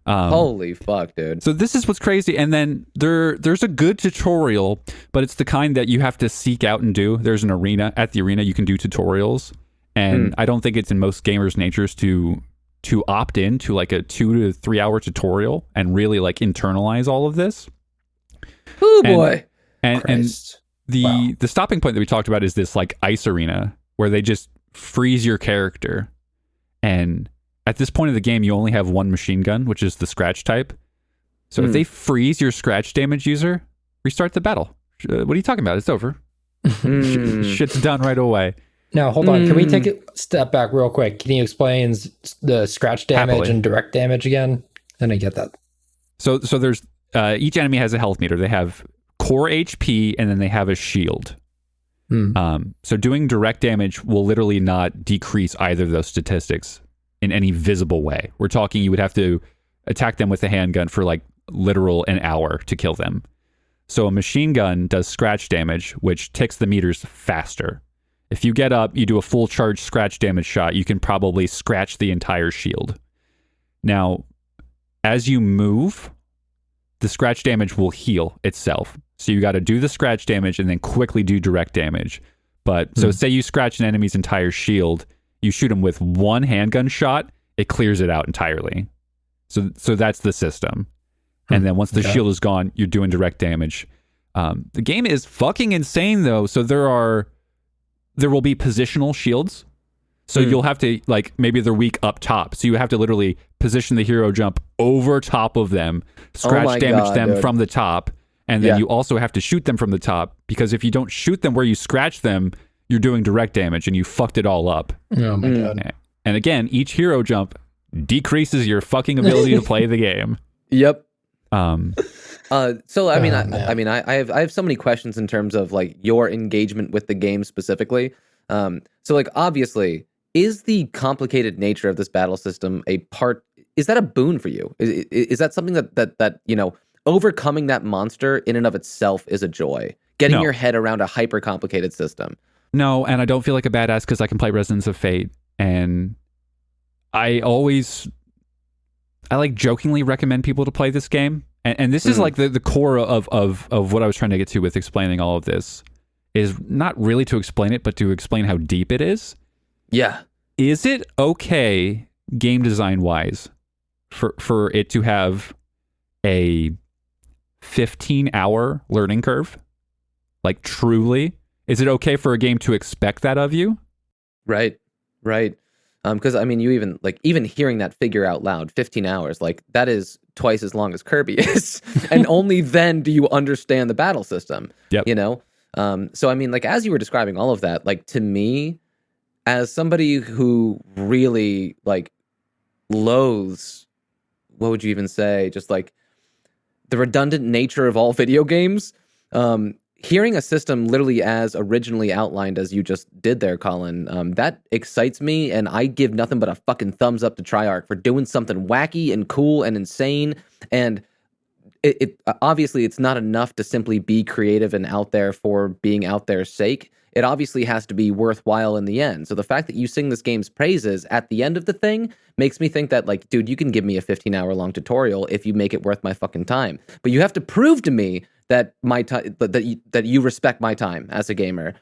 Holy fuck, dude. So this is what's crazy. And then there's a good tutorial, but it's the kind that you have to seek out and do. There's an arena. At the arena, you can do tutorials. And I don't think it's in most gamers' natures to opt in to like a 2 to 3 hour tutorial and really like internalize all of this. Oh boy. And the stopping point that we talked about is this like ice arena where they just freeze your character. And at this point of the game, you only have one machine gun, which is the scratch type. So if they freeze your scratch damage user, restart the battle. What are you talking about? It's over. Shit's done right away. Now, hold on. Can we take a step back real quick? Can you explain the scratch damage and direct damage again? Then I get that. So there's each enemy has a health meter. They have core HP and then they have a shield. So doing direct damage will literally not decrease either of those statistics in any visible way. We're talking you would have to attack them with a handgun for like literal an hour to kill them. So a machine gun does scratch damage, which ticks the meters faster. If you get up, you do a full charge scratch damage shot, you can probably scratch the entire shield. Now, as you move, the scratch damage will heal itself. So you got to do the scratch damage and then quickly do direct damage. But so say you scratch an enemy's entire shield, you shoot them with one handgun shot, it clears it out entirely. So that's the system. And then once the shield is gone, you're doing direct damage. The game is fucking insane though. So there will be positional shields. So you'll have to, like, maybe they're weak up top. So you have to literally position the hero jump over top of them, scratch damage them from the top, and then you also have to shoot them from the top, because if you don't shoot them where you scratch them, you're doing direct damage and you fucked it all up. Oh my God. And again, each hero jump decreases your fucking ability to play the game. Yep. So I mean, I have so many questions in terms of like your engagement with the game specifically. So like obviously, is the complicated nature of this battle system is that a boon for you? Is that something that you know, overcoming that monster in and of itself is a joy? Getting your head around a hyper complicated system. No, and I don't feel like a badass because I can play Resonance of Fate, and I like jokingly recommend people to play this game. And this is like the core of what I was trying to get to with explaining all of this, is not really to explain it, but to explain how deep it is. Yeah. Is it okay, game design wise, for it to have a 15-hour learning curve? Like, truly? Is it okay for a game to expect that of you? Right. Because I mean, you even hearing that figure out loud, 15 hours, like that is twice as long as Kirby is, and only then do you understand the battle system. Yep. You know. So I mean, like as you were describing all of that, like to me, as somebody who really like loathes, what would you even say, just like the redundant nature of all video games. Hearing a system literally as originally outlined as you just did there, Colin, that excites me, and I give nothing but a fucking thumbs up to Treyarch for doing something wacky and cool and insane. And it obviously it's not enough to simply be creative and out there for being out there's sake. It obviously has to be worthwhile in the end. So the fact that you sing this game's praises at the end of the thing makes me think that, like, dude, you can give me a 15-hour long tutorial if you make it worth my fucking time. But you have to prove to me that my time, that you respect my time as a gamer.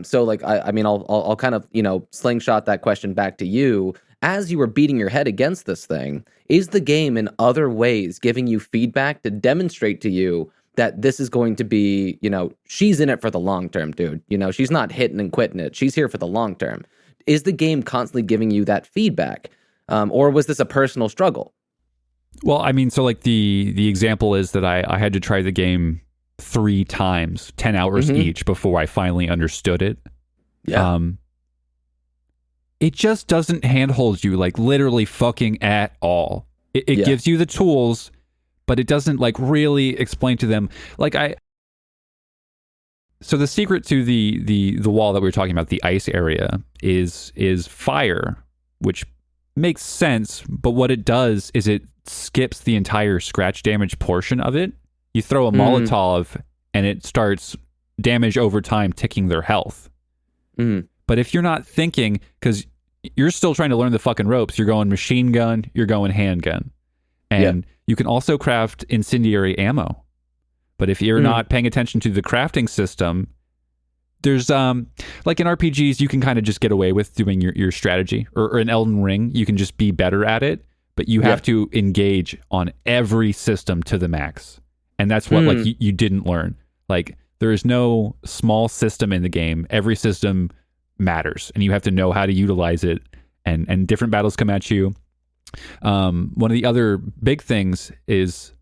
So like, I mean, I'll kind of, you know, slingshot that question back to you. As you were beating your head against this thing, is the game in other ways giving you feedback to demonstrate to you that this is going to be, you know, she's in it for the long term, dude. You know, she's not hitting and quitting it. She's here for the long term. Is the game constantly giving you that feedback? Or was this a personal struggle? Well, I mean, so like the example is that I had to try the game 3 times, 10 hours each, before I finally understood it. Yeah. It just doesn't handhold you, like, literally fucking at all. It gives you the tools, but it doesn't, like, really explain to them. Like, so the secret to the wall that we were talking about, the ice area, is fire, which makes sense, but what it does is it skips the entire scratch damage portion of it. You throw a Molotov and it starts damage over time ticking their health. But if you're not thinking, because you're still trying to learn the fucking ropes, you're going machine gun, you're going handgun. And you can also craft incendiary ammo. But if you're not paying attention to the crafting system, There's like in RPGs, you can kind of just get away with doing your strategy, or in Elden Ring, you can just be better at it, but you have to engage on every system to the max. And that's what like you didn't learn. Like there is no small system in the game. Every system matters, and you have to know how to utilize it. And different battles come at you. One of the other big things is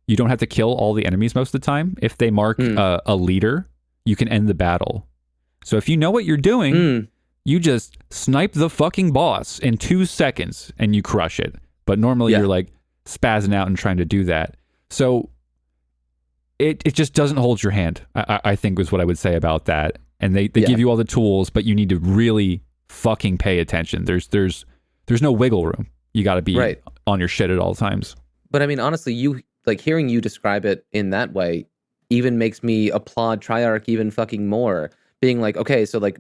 you don't have to kill all the enemies most of the time. If they mark a leader, you can end the battle. So if you know what you're doing, you just snipe the fucking boss in 2 seconds and you crush it. But normally you're like spazzing out and trying to do that. So it just doesn't hold your hand, I think is what I would say about that. And they give you all the tools, but you need to really fucking pay attention. There's no wiggle room. You got to be on your shit at all times. But I mean, honestly, you like hearing you describe it in that way even makes me applaud Treyarch even fucking more. Being like, okay, so like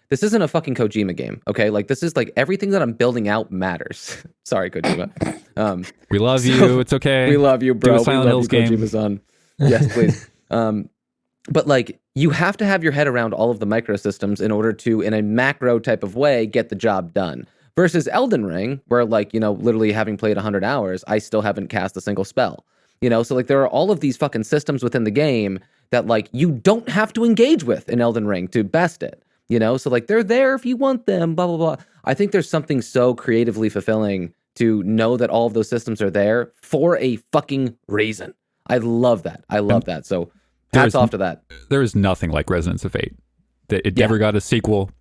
this isn't a fucking Kojima game, okay? Like this is like everything that I'm building out matters. Sorry, Kojima. We love you. It's okay. We love you, bro. Do a Silent Hills game. Kojima-san. Yes, please. But like you have to have your head around all of the microsystems in order to, in a macro type of way, get the job done. Versus Elden Ring, where like, literally having played 100 hours, I still haven't cast a single spell. So like there are all of these fucking systems within the game that like you don't have to engage with in Elden Ring to best it. So like they're there if you want them, blah, blah, blah. I think there's something so creatively fulfilling to know that all of those systems are there for a fucking reason. I love that. So hats off to that. There is nothing like Resonance of Fate. It never got a sequel.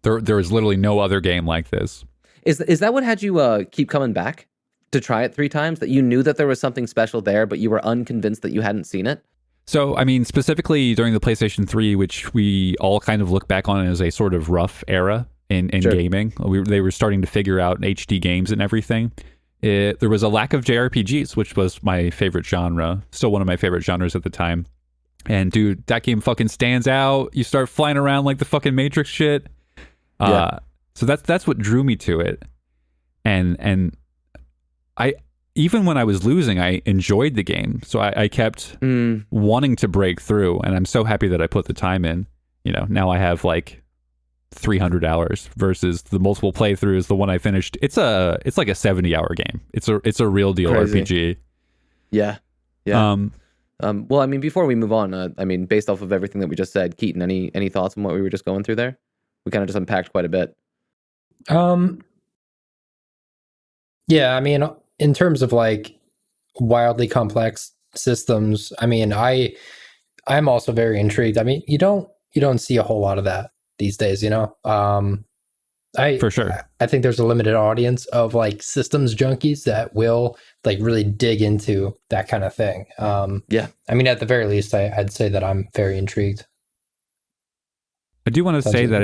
There is literally no other game like this. Is that what had you keep coming back to try it 3 times? That you knew that there was something special there, but you were unconvinced that you hadn't seen it? So, I mean, specifically during the PlayStation 3, which we all kind of look back on as a sort of rough era in gaming. They were starting to figure out HD games and everything. There was a lack of JRPGs, which was my favorite genre. Still one of my favorite genres at the time. And dude, that game fucking stands out. You start flying around like the fucking Matrix shit. So that's what drew me to it. And I, even when I was losing, I enjoyed the game. So I kept wanting to break through, and I'm so happy that I put the time in. Now I have like 300 hours versus the multiple playthroughs. The one I finished, it's like a 70-hour game. It's a real deal Crazy. RPG. Yeah. Well, I mean, before we move on, I mean, based off of everything that we just said, Keaton, any thoughts on what we were just going through there? We kind of just unpacked quite a bit. Yeah, I mean, in terms of like wildly complex systems, I mean, I'm also very intrigued. I mean, you don't see a whole lot of that these days, For sure. I think there's a limited audience of like systems junkies that will like really dig into that kind of thing. Yeah. I mean, at the very least, I'd say that I'm very intrigued. I do want to say that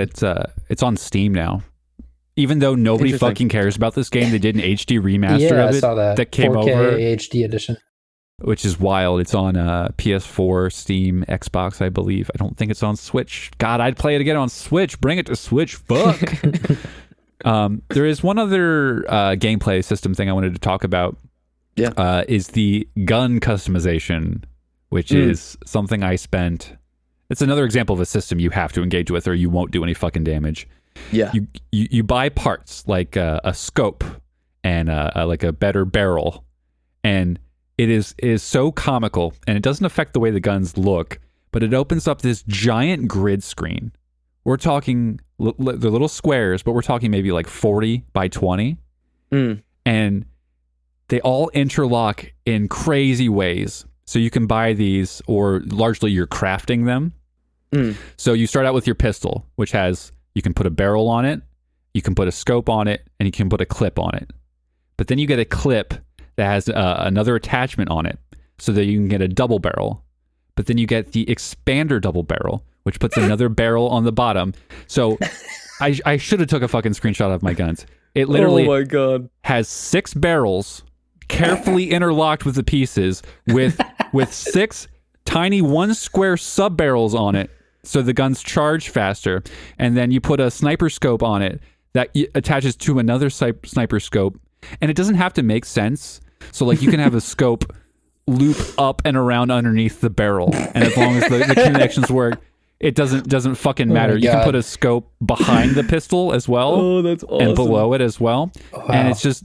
it's on Steam now. Even though nobody fucking cares about this game, they did an HD remaster of it. I saw that came 4K over. HD edition. Which is wild. It's on PS4, Steam, Xbox, I believe. I don't think it's on Switch. God, I'd play it again on Switch. Bring it to Switch. Fuck. There is one other gameplay system thing I wanted to talk about. Yeah. Is the gun customization, which is something I spent. It's another example of a system you have to engage with or you won't do any fucking damage. Yeah. You buy parts like a scope and like a better barrel, and it is so comical, and it doesn't affect the way the guns look, but it opens up this giant grid screen. We're talking they're little squares, but we're talking maybe like 40 by 20, and they all interlock in crazy ways. So you can buy these, or largely you're crafting them. So you start out with your pistol, which has, you can put a barrel on it, you can put a scope on it, and you can put a clip on it. But then you get a clip that has another attachment on it so that you can get a double barrel. But then you get the expander double barrel, which puts another barrel on the bottom. So I should have took a fucking screenshot of my guns. It literally oh my God. has 6 barrels carefully interlocked with the pieces with 6 tiny 1 square sub barrels on it. So the guns charge faster, and then you put a sniper scope on it that attaches to another sniper scope, and it doesn't have to make sense. So like you can have a scope loop up and around underneath the barrel, and as long as the connections work, it doesn't fucking matter. You God. can put a scope behind the pistol as well. Oh, that's awesome. And below it as well. Wow. And it's just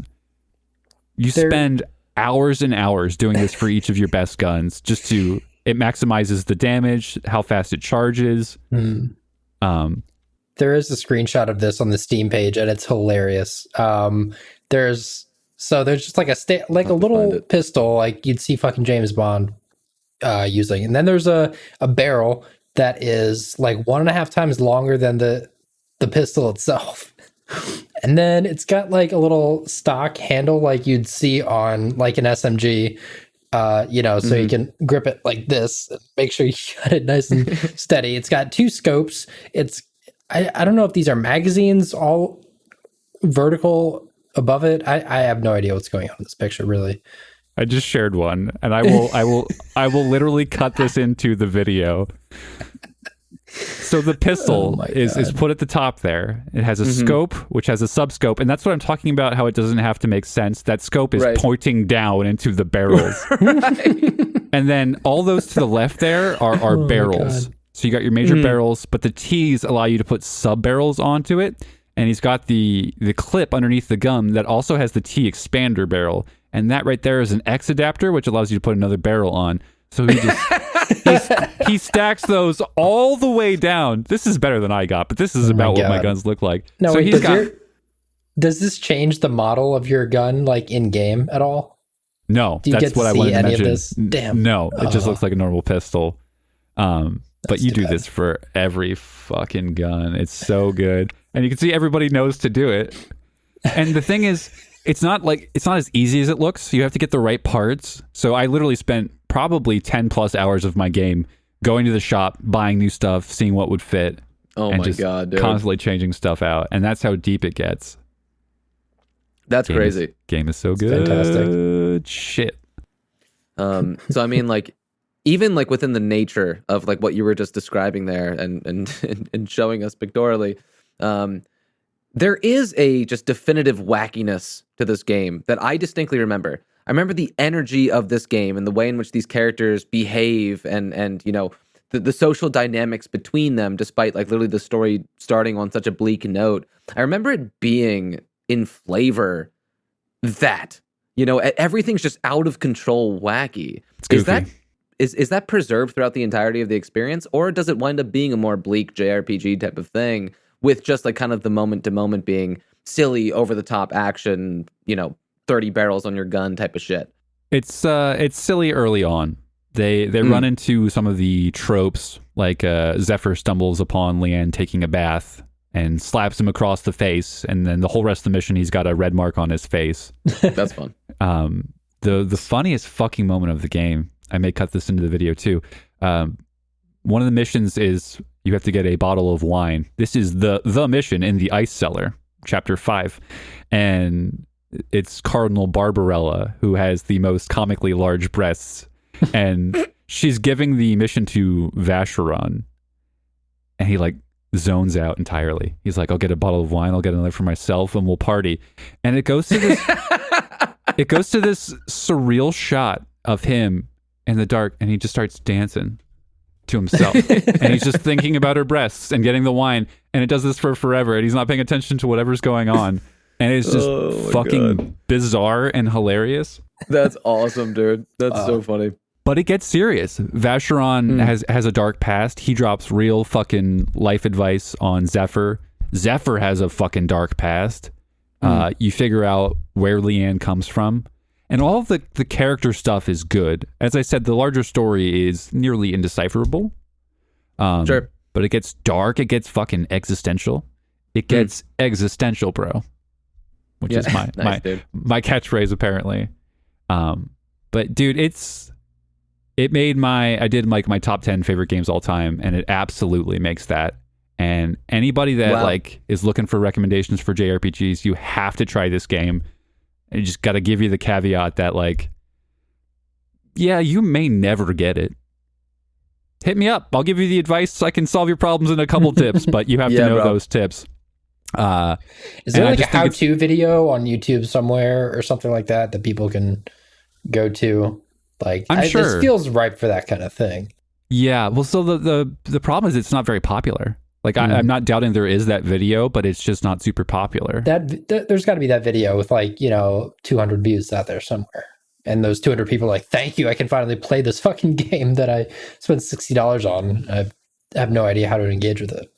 you spend hours and hours doing this for each of your best guns just to it maximizes the damage, how fast it charges. There is a screenshot of this on the Steam page, and it's hilarious. There's just like a little pistol, like you'd see fucking James Bond using, and then there's a barrel that is like 1.5 times longer than the pistol itself. And then it's got like a little stock handle like you'd see on like an SMG, so you can grip it like this and make sure you got it nice and steady. It's got 2 scopes. I don't know if these are magazines all vertical above it. I have no idea what's going on in this picture, really. I just shared one, and I will literally cut this into the video. So the pistol is put at the top there. It has a scope, which has a subscope, and that's what I'm talking about, how it doesn't have to make sense. That scope is pointing down into the barrels. And then all those to the left there are barrels. So you got your major barrels, but the T's allow you to put sub-barrels onto it, and he's got the clip underneath the gun that also has the T expander barrel, and that right there is an X adapter, which allows you to put another barrel on. So he just he stacks those all the way down. This is better than I got, but this is about what my guns look like. No, so wait, does this change the model of your gun like in game at all? No, Do you that's get what to I see wanted to any mention. of this? Damn. No, it just looks like a normal pistol. But you do bad. this for every fucking gun. It's so good. And you can see everybody knows to do it. And the thing is, it's not as easy as it looks. You have to get the right parts. So I literally spent probably 10 plus hours of my game going to the shop, buying new stuff, seeing what would fit. Oh and my just God, dude. constantly changing stuff out. And that's how deep it gets. That's crazy. Game is so good. Fantastic. Shit. So I mean, like, even like within the nature of like what you were just describing there and showing us pictorially, there is a just definitive wackiness to this game that I distinctly remember. I remember the energy of this game and the way in which these characters behave and the social dynamics between them, despite like literally the story starting on such a bleak note. I remember it being in flavor that, everything's just out of control wacky. It's goofy. Is that preserved throughout the entirety of the experience, or does it wind up being a more bleak JRPG type of thing with just like kind of the moment to moment being silly, over the top action, 30 barrels on your gun type of shit? It's silly early on. They run into some of the tropes, like Zephyr stumbles upon Leanne taking a bath and slaps him across the face, and then the whole rest of the mission he's got a red mark on his face. That's fun. The funniest fucking moment of the game, I may cut this into the video too. One of the missions is you have to get a bottle of wine. This is the mission in the ice cellar, chapter 5. And it's Cardinal Barbarella, who has the most comically large breasts. And she's giving the mission to Vacheron. And he like zones out entirely. He's like, I'll get a bottle of wine, I'll get another for myself, and we'll party. And it goes to this surreal shot of him in the dark, and he just starts dancing to himself. And he's just thinking about her breasts and getting the wine, and it does this for forever, and he's not paying attention to whatever's going on. And it's just fucking bizarre and hilarious. That's awesome, dude. That's so funny. But it gets serious. Vacheron has a dark past. He drops real fucking life advice on Zephyr. Zephyr has a fucking dark past. You figure out where Leanne comes from. And all of the character stuff is good. As I said, the larger story is nearly indecipherable. Sure. But it gets dark. It gets fucking existential. It gets existential, bro. Which is my catchphrase, apparently. But dude, I did like my top 10 favorite games all time, and it absolutely makes that. And anybody that is looking for recommendations for JRPGs, you have to try this game. And you just got to give you the caveat that you may never get it. Hit me up. I'll give you the advice so I can solve your problems in a couple tips, but you have to know those tips. Is there like a how-to video on YouTube somewhere or something like that people can go to? Like, I'm sure this feels ripe for that kind of thing. Yeah, well, so the problem is it's not very popular. Like I'm not doubting there is that video, but it's just not super popular. There's got to be that video with 200 views out there somewhere, and those 200 people are like, "Thank you, I can finally play this fucking game that I spent $60 on." I have no idea how to engage with it.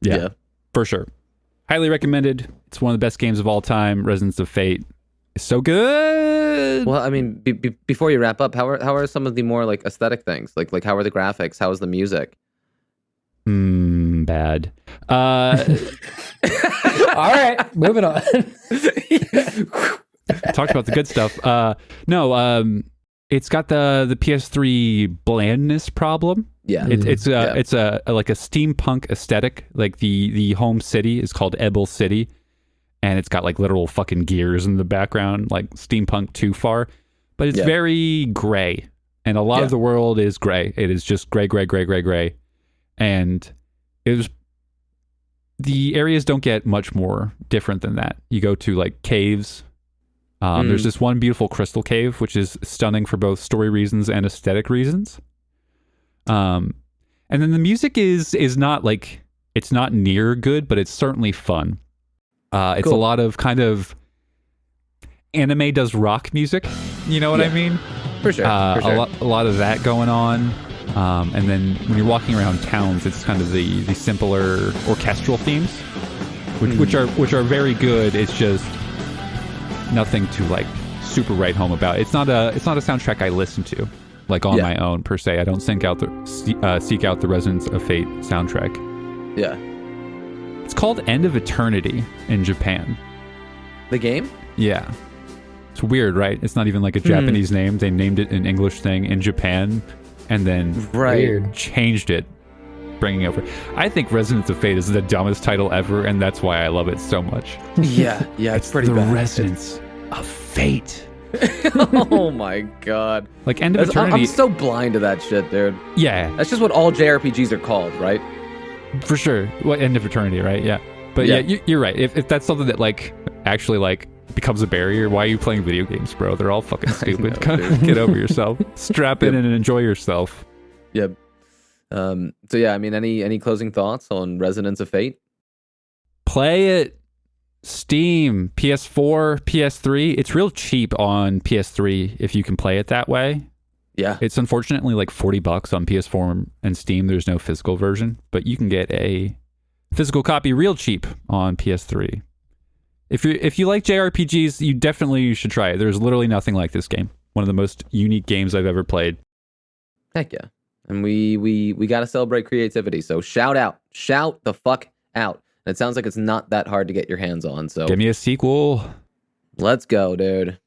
Yeah, for sure. Highly recommended. It's one of the best games of all time. Resonance of Fate is so good. Well, I mean, before you wrap up, how are some of the more like aesthetic things? Like how are the graphics? How is the music? Bad. All right, moving on. Talked about the good stuff. It's got the PS3 blandness problem. Yeah, it's a like a steampunk aesthetic. Like the home city is called Ebel City, and it's got like literal fucking gears in the background, like steampunk too far. But it's very gray, and a lot of the world is gray. It is just gray. And the areas don't get much more different than that. You go to like caves. There's this one beautiful crystal cave, which is stunning for both story reasons and aesthetic reasons. And then the music is not like, it's not near good, but it's certainly fun. It's a lot of kind of anime does rock music. You know what I mean? For sure. A lot of that going on. And then when you're walking around towns, it's kind of the simpler orchestral themes, which are very good. It's just nothing to like super write home about. It's not a soundtrack I listen to like on my own per se. I don't seek out the Resonance of Fate soundtrack. Yeah. It's called End of Eternity in Japan. The game? Yeah. It's weird, right? It's not even like a Japanese name. They named it an English thing in Japan. And then changed it, bringing over. I think Resonance of Fate is the dumbest title ever, and that's why I love it so much. Yeah, it's pretty the bad. Resonance of Fate. Oh my god! Like End of Eternity. I'm so blind to that shit, dude. Yeah, that's just what all JRPGs are called, right? For sure. What End of Eternity, right? Yeah, but you're right. If that's something that like actually like becomes a barrier, why are you playing video games, bro? They're all fucking stupid. Get over yourself. Strap in and enjoy yourself. Yep. So yeah, I mean, any closing thoughts on Resonance of Fate? Play it. Steam, PS4, PS3. It's real cheap on PS3 if you can play it that way. Yeah. It's unfortunately like $40 on PS4 and Steam. There's no physical version, but you can get a physical copy real cheap on PS3. If you like JRPGs, you definitely should try it. There's literally nothing like this game. One of the most unique games I've ever played. Heck yeah. And we got to celebrate creativity. So shout the fuck out. And it sounds like it's not that hard to get your hands on. So give me a sequel. Let's go, dude.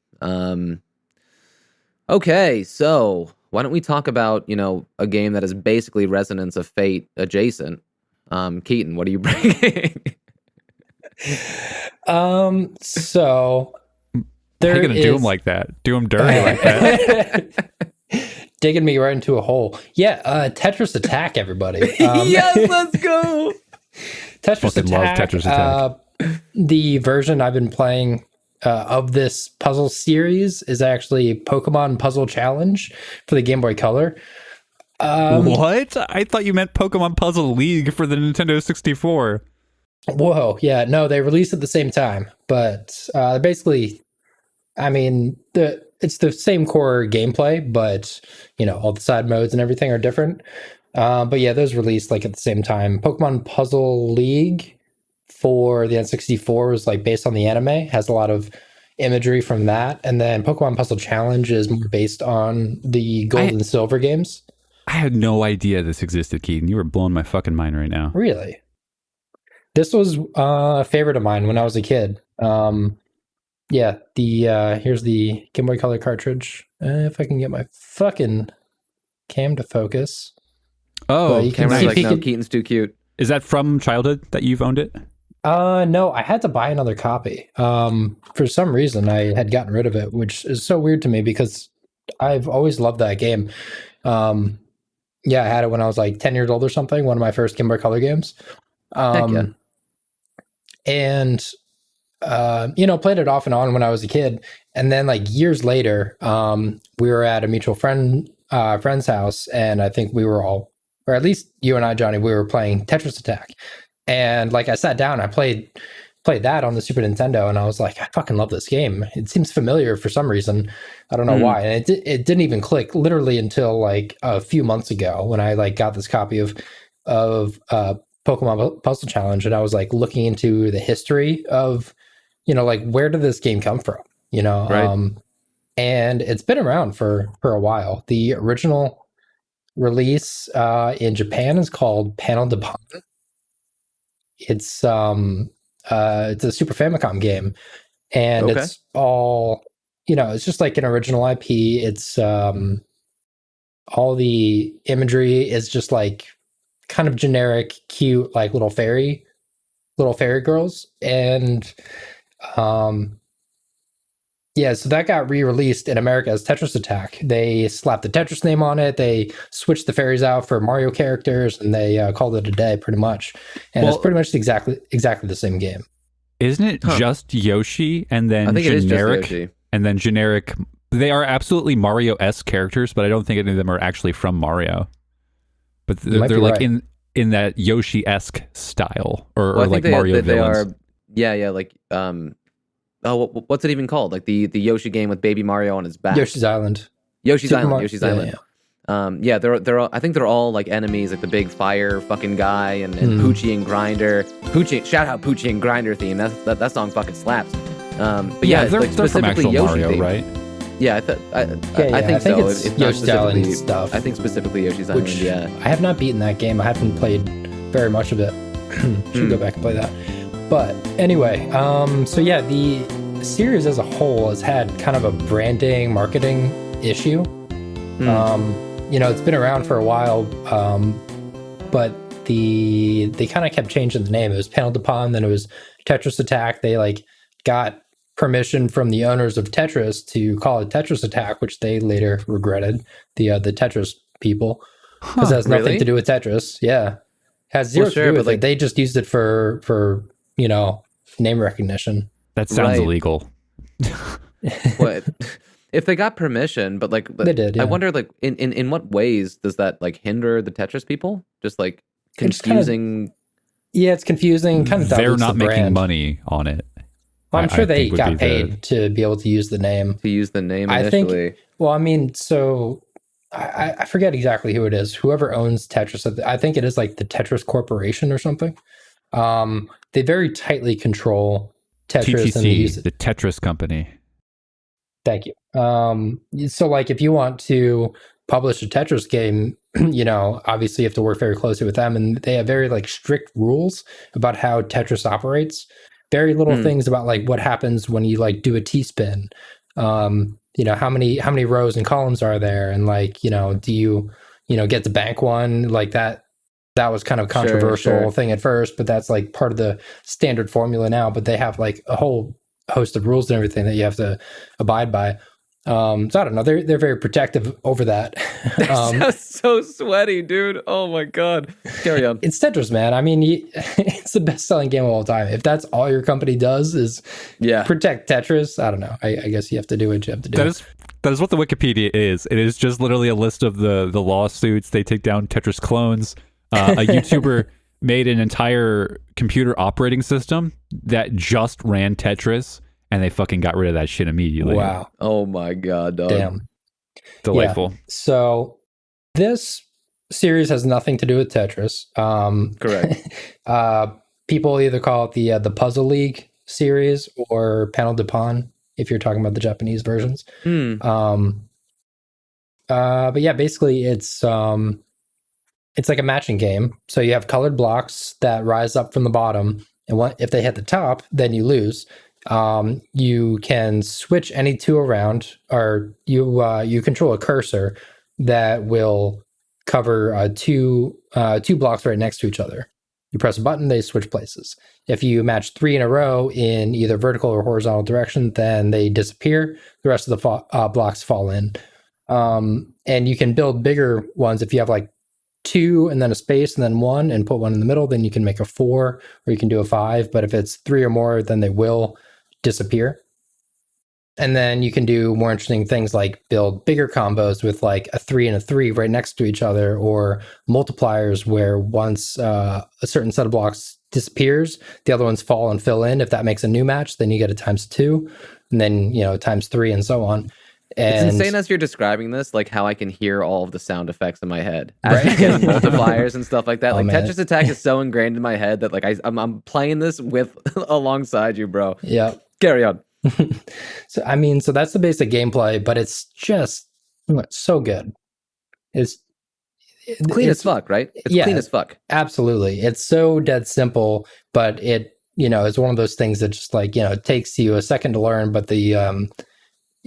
Okay, so why don't we talk about, a game that is basically Resonance of Fate adjacent? Keaton, what are you bringing? So they're gonna do them like that. Do them dirty like that. Digging me right into a hole. Yeah, Tetris Attack, everybody. Yes, let's go. Tetris Attack. Love Tetris Attack. The version I've been playing of this puzzle series is actually Pokemon Puzzle Challenge for the Game Boy Color. What? I thought you meant Pokemon Puzzle League for the Nintendo 64. Whoa, yeah, no, they released at the same time, but basically, I mean, it's the same core gameplay, but all the side modes and everything are different. But yeah, those released like at the same time. Pokemon Puzzle League for the N64 was like based on the anime, has a lot of imagery from that, and then Pokemon Puzzle Challenge is more based on the Gold and Silver games. I had no idea this existed, Keaton. You were blowing my fucking mind right now. Really? This was a favorite of mine when I was a kid. Yeah, here's the Game Boy Color cartridge. If I can get my fucking cam to focus. Oh, you can see, no, Keaton's too cute. Is that from childhood that you've owned it? No, I had to buy another copy. For some reason, I had gotten rid of it, which is so weird to me because I've always loved that game. Yeah, I had it when I was like 10 years old or something, one of my first Game Boy Color games. And played it off and on when I was a kid. And then like years later, we were at a mutual friend friend's house, and I think we were all, or at least you and I, Johnny, we were playing Tetris Attack. And like I sat down, I played that on the Super Nintendo, and I was like, I fucking love this game. It seems familiar for some reason. I don't know why. And it didn't even click literally until like a few months ago when I like got this copy of Pokemon Puzzle Challenge, and I was like looking into the history of, like where did this game come from? Right. And it's been around for a while. The original release in Japan is called Panel de Pon. It's a Super Famicom game, and it's all, it's just like an original IP. It's all the imagery is just like kind of generic, cute, like little fairy girls. And so that got re-released in America as Tetris Attack. They slapped the Tetris name on it. They switched the fairies out for Mario characters, and they called it a day, pretty much. And it's pretty much exactly the same game. Isn't it just Yoshi and then I think generic? it is just Yoshi. And then generic. They are absolutely Mario-esque characters, but I don't think any of them are actually from Mario. But they're like right. in that Yoshi-esque style, or I like think Mario villains. They are, like what's it even called? Like the Yoshi game with Baby Mario on his back. Yoshi's Island. Yoshi's Island. Yeah. They're all, I think they're all like enemies, like the big fire fucking guy and Poochie and Grinder. Shout out Poochie and Grinder theme. That song fucking slaps. But they're like from specifically actual Yoshi Mario, theme. right? Yeah, I think so. It's not Yoshi's Island specifically stuff. I think specifically Yoshi's Island. Yeah, I have not beaten that game. I haven't played very much of it. Should go back and play that. But anyway, so yeah, the series as a whole has had kind of a branding, marketing issue. It's been around for a while, but they kind of kept changing the name. It was Panel de Pon, then it was Tetris Attack. They like got permission from the owners of Tetris to call it Tetris Attack, which they later regretted, the Tetris people, because it has nothing to do with Tetris. Yeah, has zero to do with it. They just used it for name recognition. That sounds illegal. What? If they got permission, but like they did, yeah. I wonder, like in what ways does that like hinder the Tetris people? Just like confusing. It's confusing. Kind of. They're not making money on it. Well, I'm sure they got paid to be able to use the name. Initially. I think. Well, I mean, so I forget exactly who it is. Whoever owns Tetris, I think it is like the Tetris Corporation or something. They very tightly control Tetris TTC, the Tetris company. Thank you. So like if you want to publish a Tetris game, obviously you have to work very closely with them, and they have very like strict rules about how Tetris operates. Very little things about like what happens when you like do a T-spin. How many rows and columns are there, and like, do you get to bank one like that? That was kind of a controversial thing at first, but that's like part of the standard formula now. But they have like a whole host of rules and everything that you have to abide by. So I don't know. They're very protective over that. That's so sweaty, dude. Oh my god. Carry on. It's Tetris, man. I mean, it's the best-selling game of all time. If that's all your company does is protect Tetris, I don't know. I guess you have to do what you have to do. That is what the Wikipedia is. It is just literally a list of the lawsuits. They take down Tetris clones. A YouTuber made an entire computer operating system that just ran Tetris, and they fucking got rid of that shit immediately. Wow. Oh my god, dog. Damn. Delightful. Yeah. So this series has nothing to do with Tetris. Correct. People either call it the Puzzle League series or Panel de Pon, if you're talking about the Japanese versions. But yeah, basically it's like a matching game. So you have colored blocks that rise up from the bottom, and if they hit the top, then you lose. You can switch any two around, or you control a cursor that will cover two blocks right next to each other. You press a button, they switch places. If you match 3 in a row in either vertical or horizontal direction, then they disappear. The rest of the blocks fall in. And you can build bigger ones if you have like 2 and then a space and then 1 and put 1 in the middle, then you can make a 4, or you can do a 5. But if it's 3 or more, then they will disappear. And then you can do more interesting things like build bigger combos with like a 3 and a 3 right next to each other, or multipliers where once a certain set of blocks disappears, the other ones fall and fill in. If that makes a new match, then you get a ×2, and then, ×3 and so on. And it's insane as you're describing this, like how I can hear all of the sound effects in my head as you're getting multipliers and stuff like that. Like Tetris Attack is so ingrained in my head that like I'm playing this with alongside you, bro. Yeah. Carry on. So that's the basic gameplay, but it's just so good. It's clean as fuck, right? It's clean as fuck. Absolutely. It's so dead simple, but it, it's one of those things that just like, it takes you a second to learn, but the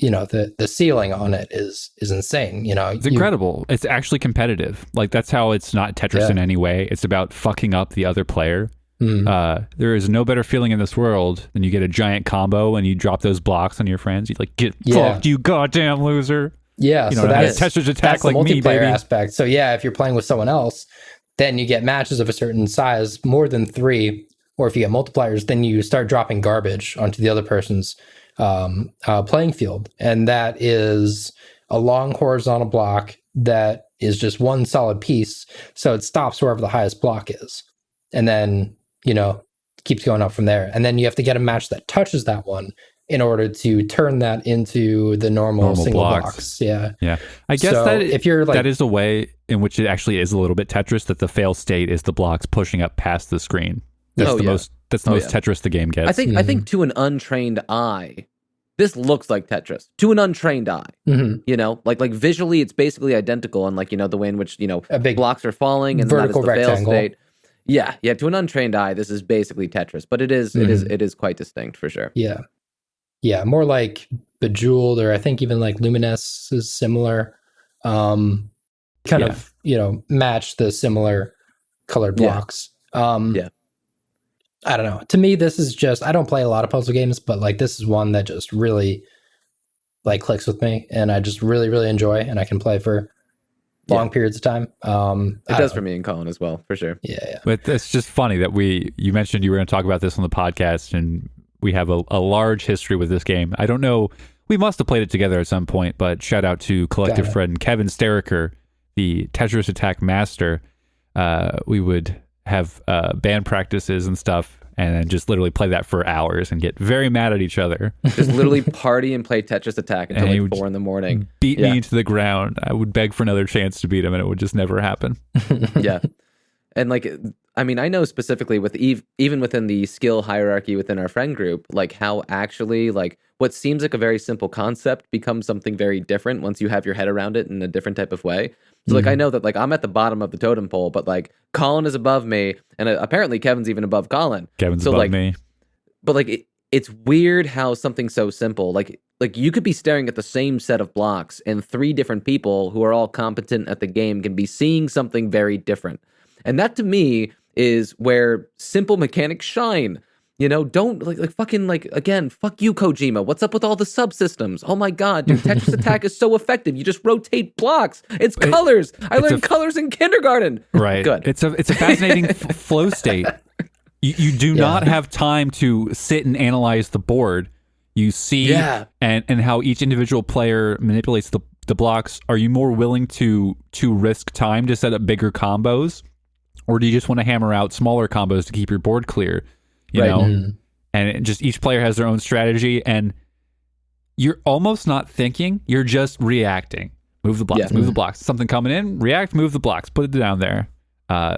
the ceiling on it is insane. It's incredible. It's actually competitive. Like that's how it's not Tetris in any way. It's about fucking up the other player. There is no better feeling in this world than you get a giant combo and you drop those blocks on your friends. You like get fucked, you goddamn loser. Yeah, so that's Tetris Attack like me, baby. Aspect. So yeah, if you're playing with someone else, then you get matches of a certain size, more than 3, or if you get multipliers, then you start dropping garbage onto the other person's playing field, and that is a long horizontal block that is just one solid piece. So it stops wherever the highest block is, and then keeps going up from there. And then you have to get a match that touches that one in order to turn that into the normal single blocks. Yeah. I guess so that if you're like, that is a way in which it actually is a little bit Tetris, that the fail state is the blocks pushing up past the screen. That's the most Tetris the game gets. I think to an untrained eye, this looks like Tetris. To an untrained eye, like visually, it's basically identical, and like the way in which big blocks are falling and vertical that is the rectangle. fail state. Yeah. To an untrained eye, this is basically Tetris, but it is quite distinct for sure. Yeah, more like Bejeweled, or I think even like Luminous is similar. Kind of match the similar colored blocks. I don't know. To me, this is just, I don't play a lot of puzzle games, but like this is one that just really like clicks with me, and I just really, really enjoy, and I can play for long periods of time. It does for me and Colin as well, for sure. Yeah. But it's just funny that you mentioned you were going to talk about this on the podcast, and we have a large history with this game. I don't know, we must have played it together at some point, but shout out to collective friend Kevin Steriker, the Tetris Attack master. We would have band practices and stuff, and then just literally play that for hours and get very mad at each other. Just literally party and play Tetris Attack until like 4 a.m. Beat me into the ground. I would beg for another chance to beat him, and it would just never happen. Yeah. And like, I mean, I know specifically with even within the skill hierarchy within our friend group, like how actually like what seems like a very simple concept becomes something very different once you have your head around it in a different type of way. So like I know that like I'm at the bottom of the totem pole, but like Colin is above me, and apparently Kevin's even above Colin. Kevin's above me. But like it's weird how something so simple like you could be staring at the same set of blocks, and 3 different people who are all competent at the game can be seeing something very different. And that to me is where simple mechanics shine. Don't like fucking like, again, fuck you, Kojima. What's up with all the subsystems? Oh my god, dude, Tetris Attack is so effective. You just rotate blocks. It's colors. I learned colors in kindergarten. Right. Good. It's a fascinating flow state. You do not have time to sit and analyze the board. You see and how each individual player manipulates the blocks. Are you more willing to risk time to set up bigger combos? Or do you just want to hammer out smaller combos to keep your board clear? You know? And just each player has their own strategy, and you're almost not thinking, you're just reacting. Move the blocks, move the blocks. Something coming in, react, move the blocks, put it down there.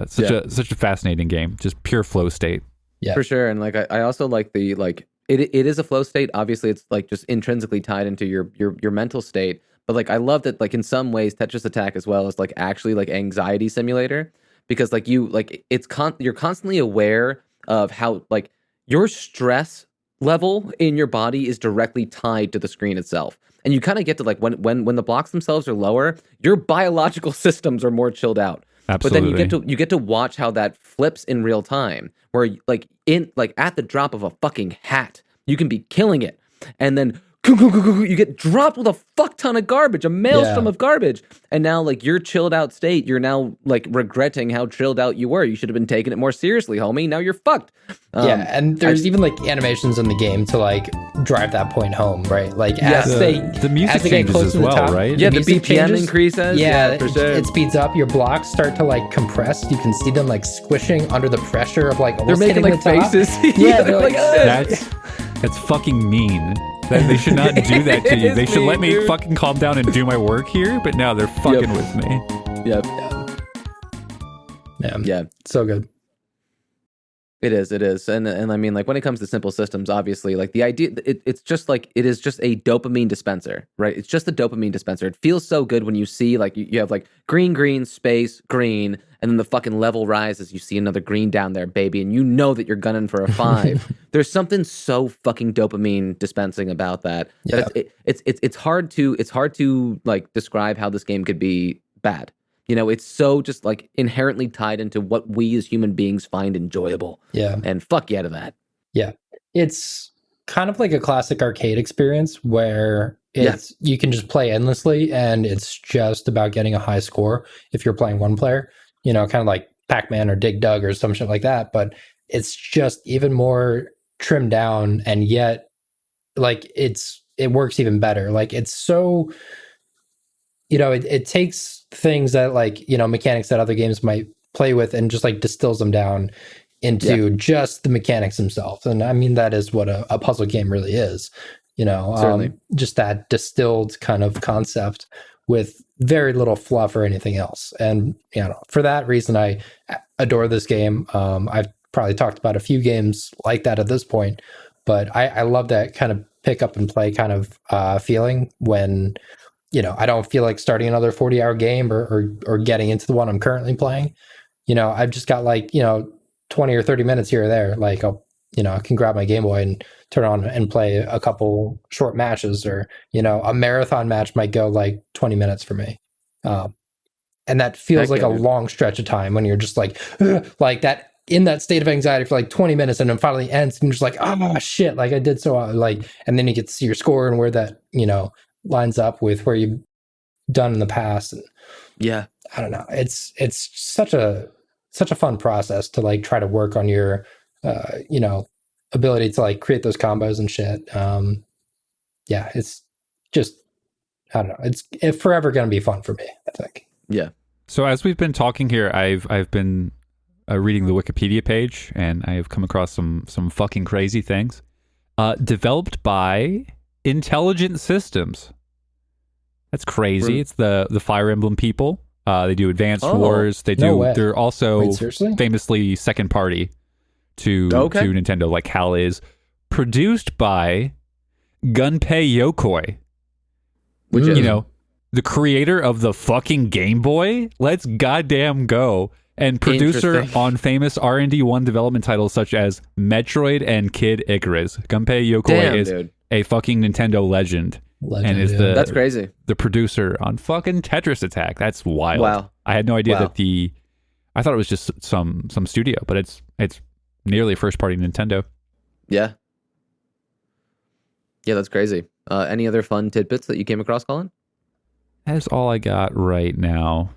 Such a fascinating game, just pure flow state. Yeah, for sure. And like I also like the like it is a flow state. Obviously, it's like just intrinsically tied into your mental state. But like I love that like in some ways Tetris Attack as well is like actually like anxiety simulator, because like you're constantly aware of how like your stress level in your body is directly tied to the screen itself. And you kind of get to like when the blocks themselves are lower, your biological systems are more chilled out. Absolutely. But then you get to watch how that flips in real time, where like at the drop of a fucking hat, you can be killing it, and then you get dropped with a fuck ton of garbage, a maelstrom of garbage. And now, like, your chilled out state, you're now, like, regretting how chilled out you were. You should have been taking it more seriously, homie. Now you're fucked. And there's even, like, animations in the game to, like, drive that point home, right? Like, the music changes as well, right? Yeah, the BPM increases. Yeah, for sure. It speeds up. Your blocks start to, like, compress. You can see them, like, squishing under the pressure of, like, almost they're making, like, faces. Yeah, they're like, that's fucking mean. They should not do that to you. They should let me fucking calm down and do my work here, but now they're fucking with me. Yep. Yeah. So good. It is. And I mean, like, when it comes to simple systems, obviously, like, the idea, it's just like, it is just a dopamine dispenser, right? It's just a dopamine dispenser. It feels so good when you see, like, you have, like, green, space, green, and then the fucking level rises. You see another green down there, baby, and you know that you're gunning for a 5. There's something so fucking dopamine dispensing about that. Yeah. It's hard to like describe how this game could be bad. You know, it's so just like inherently tied into what we as human beings find enjoyable. Yeah. And fuck yeah to that. Yeah. It's kind of like a classic arcade experience where you can just play endlessly and it's just about getting a high score if you're playing one player, you know, kind of like Pac-Man or Dig Dug or some shit like that. But it's just even more trimmed down, and yet like it works even better. Like, it's so, you know, it takes things that, like, you know, mechanics that other games might play with and just like distills them down into just the mechanics themselves. And I mean, that is what a puzzle game really is, you know. Certainly. Just that distilled kind of concept with very little fluff or anything else. And, you know, for that reason, I adore this game. I've probably talked about a few games like that at this point, but I love that kind of pick up and play kind of feeling when, you know, I don't feel like starting another 40-hour game or getting into the one I'm currently playing. You know, I've just got, like, you know, 20 or 30 minutes here or there. Like, I can grab my Game Boy and turn on and play a couple short matches, or, you know, a marathon match might go like 20 minutes for me. And that feels like a long stretch of time when you're just like that, in that state of anxiety for like 20 minutes, and then finally ends and you're just like, oh shit, like I did so like, and then you get to see your score and where that, you know, lines up with where you've done in the past. And yeah, I don't know. It's such a fun process to like try to work on your, you know, ability to like create those combos and shit. Yeah, it's just, I don't know. It's forever going to be fun for me, I think. Yeah. So as we've been talking here, I've been reading the Wikipedia page, and I have come across some fucking crazy things. Developed by Intelligent Systems. That's crazy. It's the Fire Emblem people. They do Advanced Wars. They do. No way. They're also Seriously? famously second party to Nintendo, like HAL is. Produced by Gunpei Yokoi, which is, you know, the creator of the fucking Game Boy. Let's goddamn go. And producer on famous R&D1 development titles such as Metroid and Kid Icarus. Gunpei Yokoi is a fucking Nintendo legend and is that's crazy. The producer on fucking Tetris Attack. That's wild. Wow. I had no idea that I thought it was just some studio, but it's nearly first party Nintendo. Yeah. Yeah, that's crazy. Any other fun tidbits that you came across, Colin? That's all I got right now.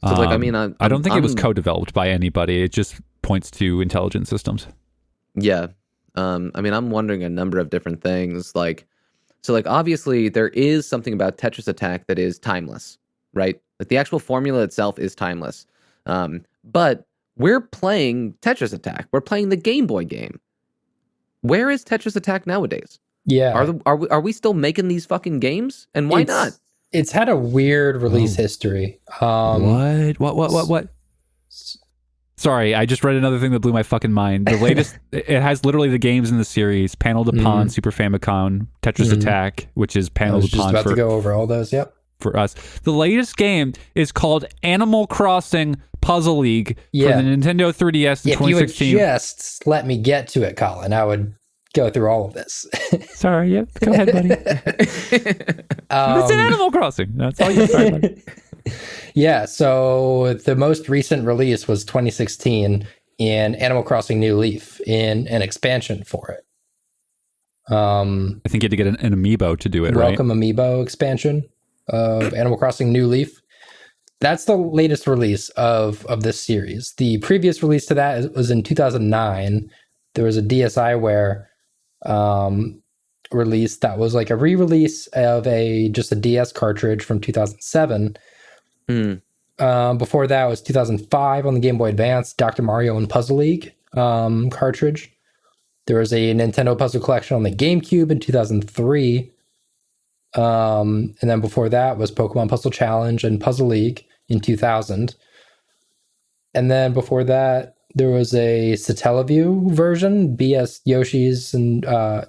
So, like, I mean, I don't think it was co-developed by anybody. It just points to Intelligent Systems. Yeah. I mean, I'm wondering a number of different things. Like, so, like, obviously, there is something about Tetris Attack that is timeless, right? Like, the actual formula itself is timeless. But we're playing Tetris Attack. We're playing the Game Boy game. Where is Tetris Attack nowadays? Yeah. Are we still making these fucking games? And why not? It's had a weird release history. What? Sorry, I just read another thing that blew my fucking mind. The latest, it has literally the games in the series: Panel de Pon, Super Famicom, Tetris Attack, which is Panel de Pon. I was just about to go over all those. Yep. For us, the latest game is called Animal Crossing Puzzle League for the Nintendo 3DS in 2016. If you would just let me get to it, Colin, I would go through all of this. Sorry, yep. Go ahead, buddy. It's an Animal Crossing. That's all you sorry, buddy. Yeah, so the most recent release was 2016 in Animal Crossing New Leaf in an expansion for it. I think you had to get an amiibo to do it, right? Welcome Amiibo expansion of Animal Crossing New Leaf. That's the latest release of this series. The previous release to that was in 2009. There was a DSiWare release that was like a re-release of just a DS cartridge from 2007. Before that was 2005 on the Game Boy Advance, Dr. Mario and Puzzle League cartridge. There was a Nintendo Puzzle Collection on the GameCube in 2003. And then before that was Pokemon Puzzle Challenge and Puzzle League in 2000. And then before that, there was a Satellaview version, BS Yoshi's and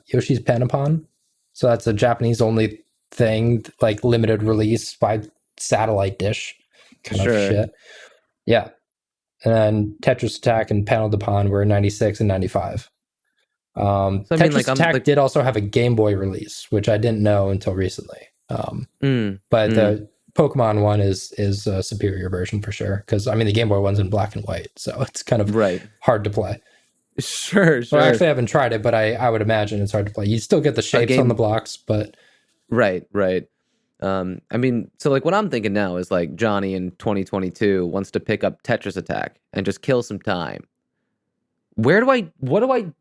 Yoshi's Panapon. So that's a Japanese only thing, like limited release by satellite dish kind of shit. Yeah. And then Tetris Attack and Panel de Pon were in 96 and 95. So Tetris Attack did also have a Game Boy release, which I didn't know until recently. But the Pokemon one is a superior version for sure. Because I mean, the Game Boy one's in black and white, so it's kind of hard to play. Sure. Well, I actually haven't tried it, but I would imagine it's hard to play. You still get the shapes on the blocks, but right. I mean, so like what I'm thinking now is like Johnny in 2022 wants to pick up Tetris Attack and just kill some time. What do I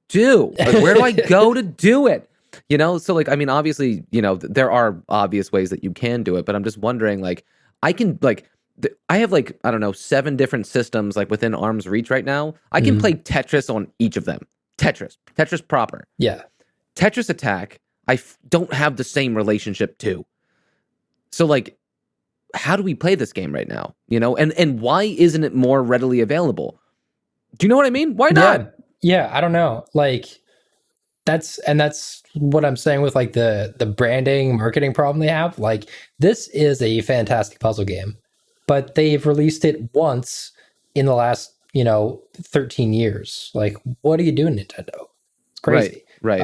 do? Like, where do I go to do it? You know, so like, I mean, obviously, you know, there are obvious ways that you can do it, but I'm just wondering, like, I can, like, I have like, I don't know, 7 different systems like within arm's reach right now. I can play Tetris on each of them. Tetris proper. Yeah. Tetris Attack, don't have the same relationship to. So like, how do we play this game right now? You know, and why isn't it more readily available? Do you know what I mean? Why not? Yeah, I don't know. Like that's what I'm saying with like the branding, marketing problem they have. Like this is a fantastic puzzle game, but they've released it once in the last, 13 years. Like, what are you doing, Nintendo? It's crazy. Right.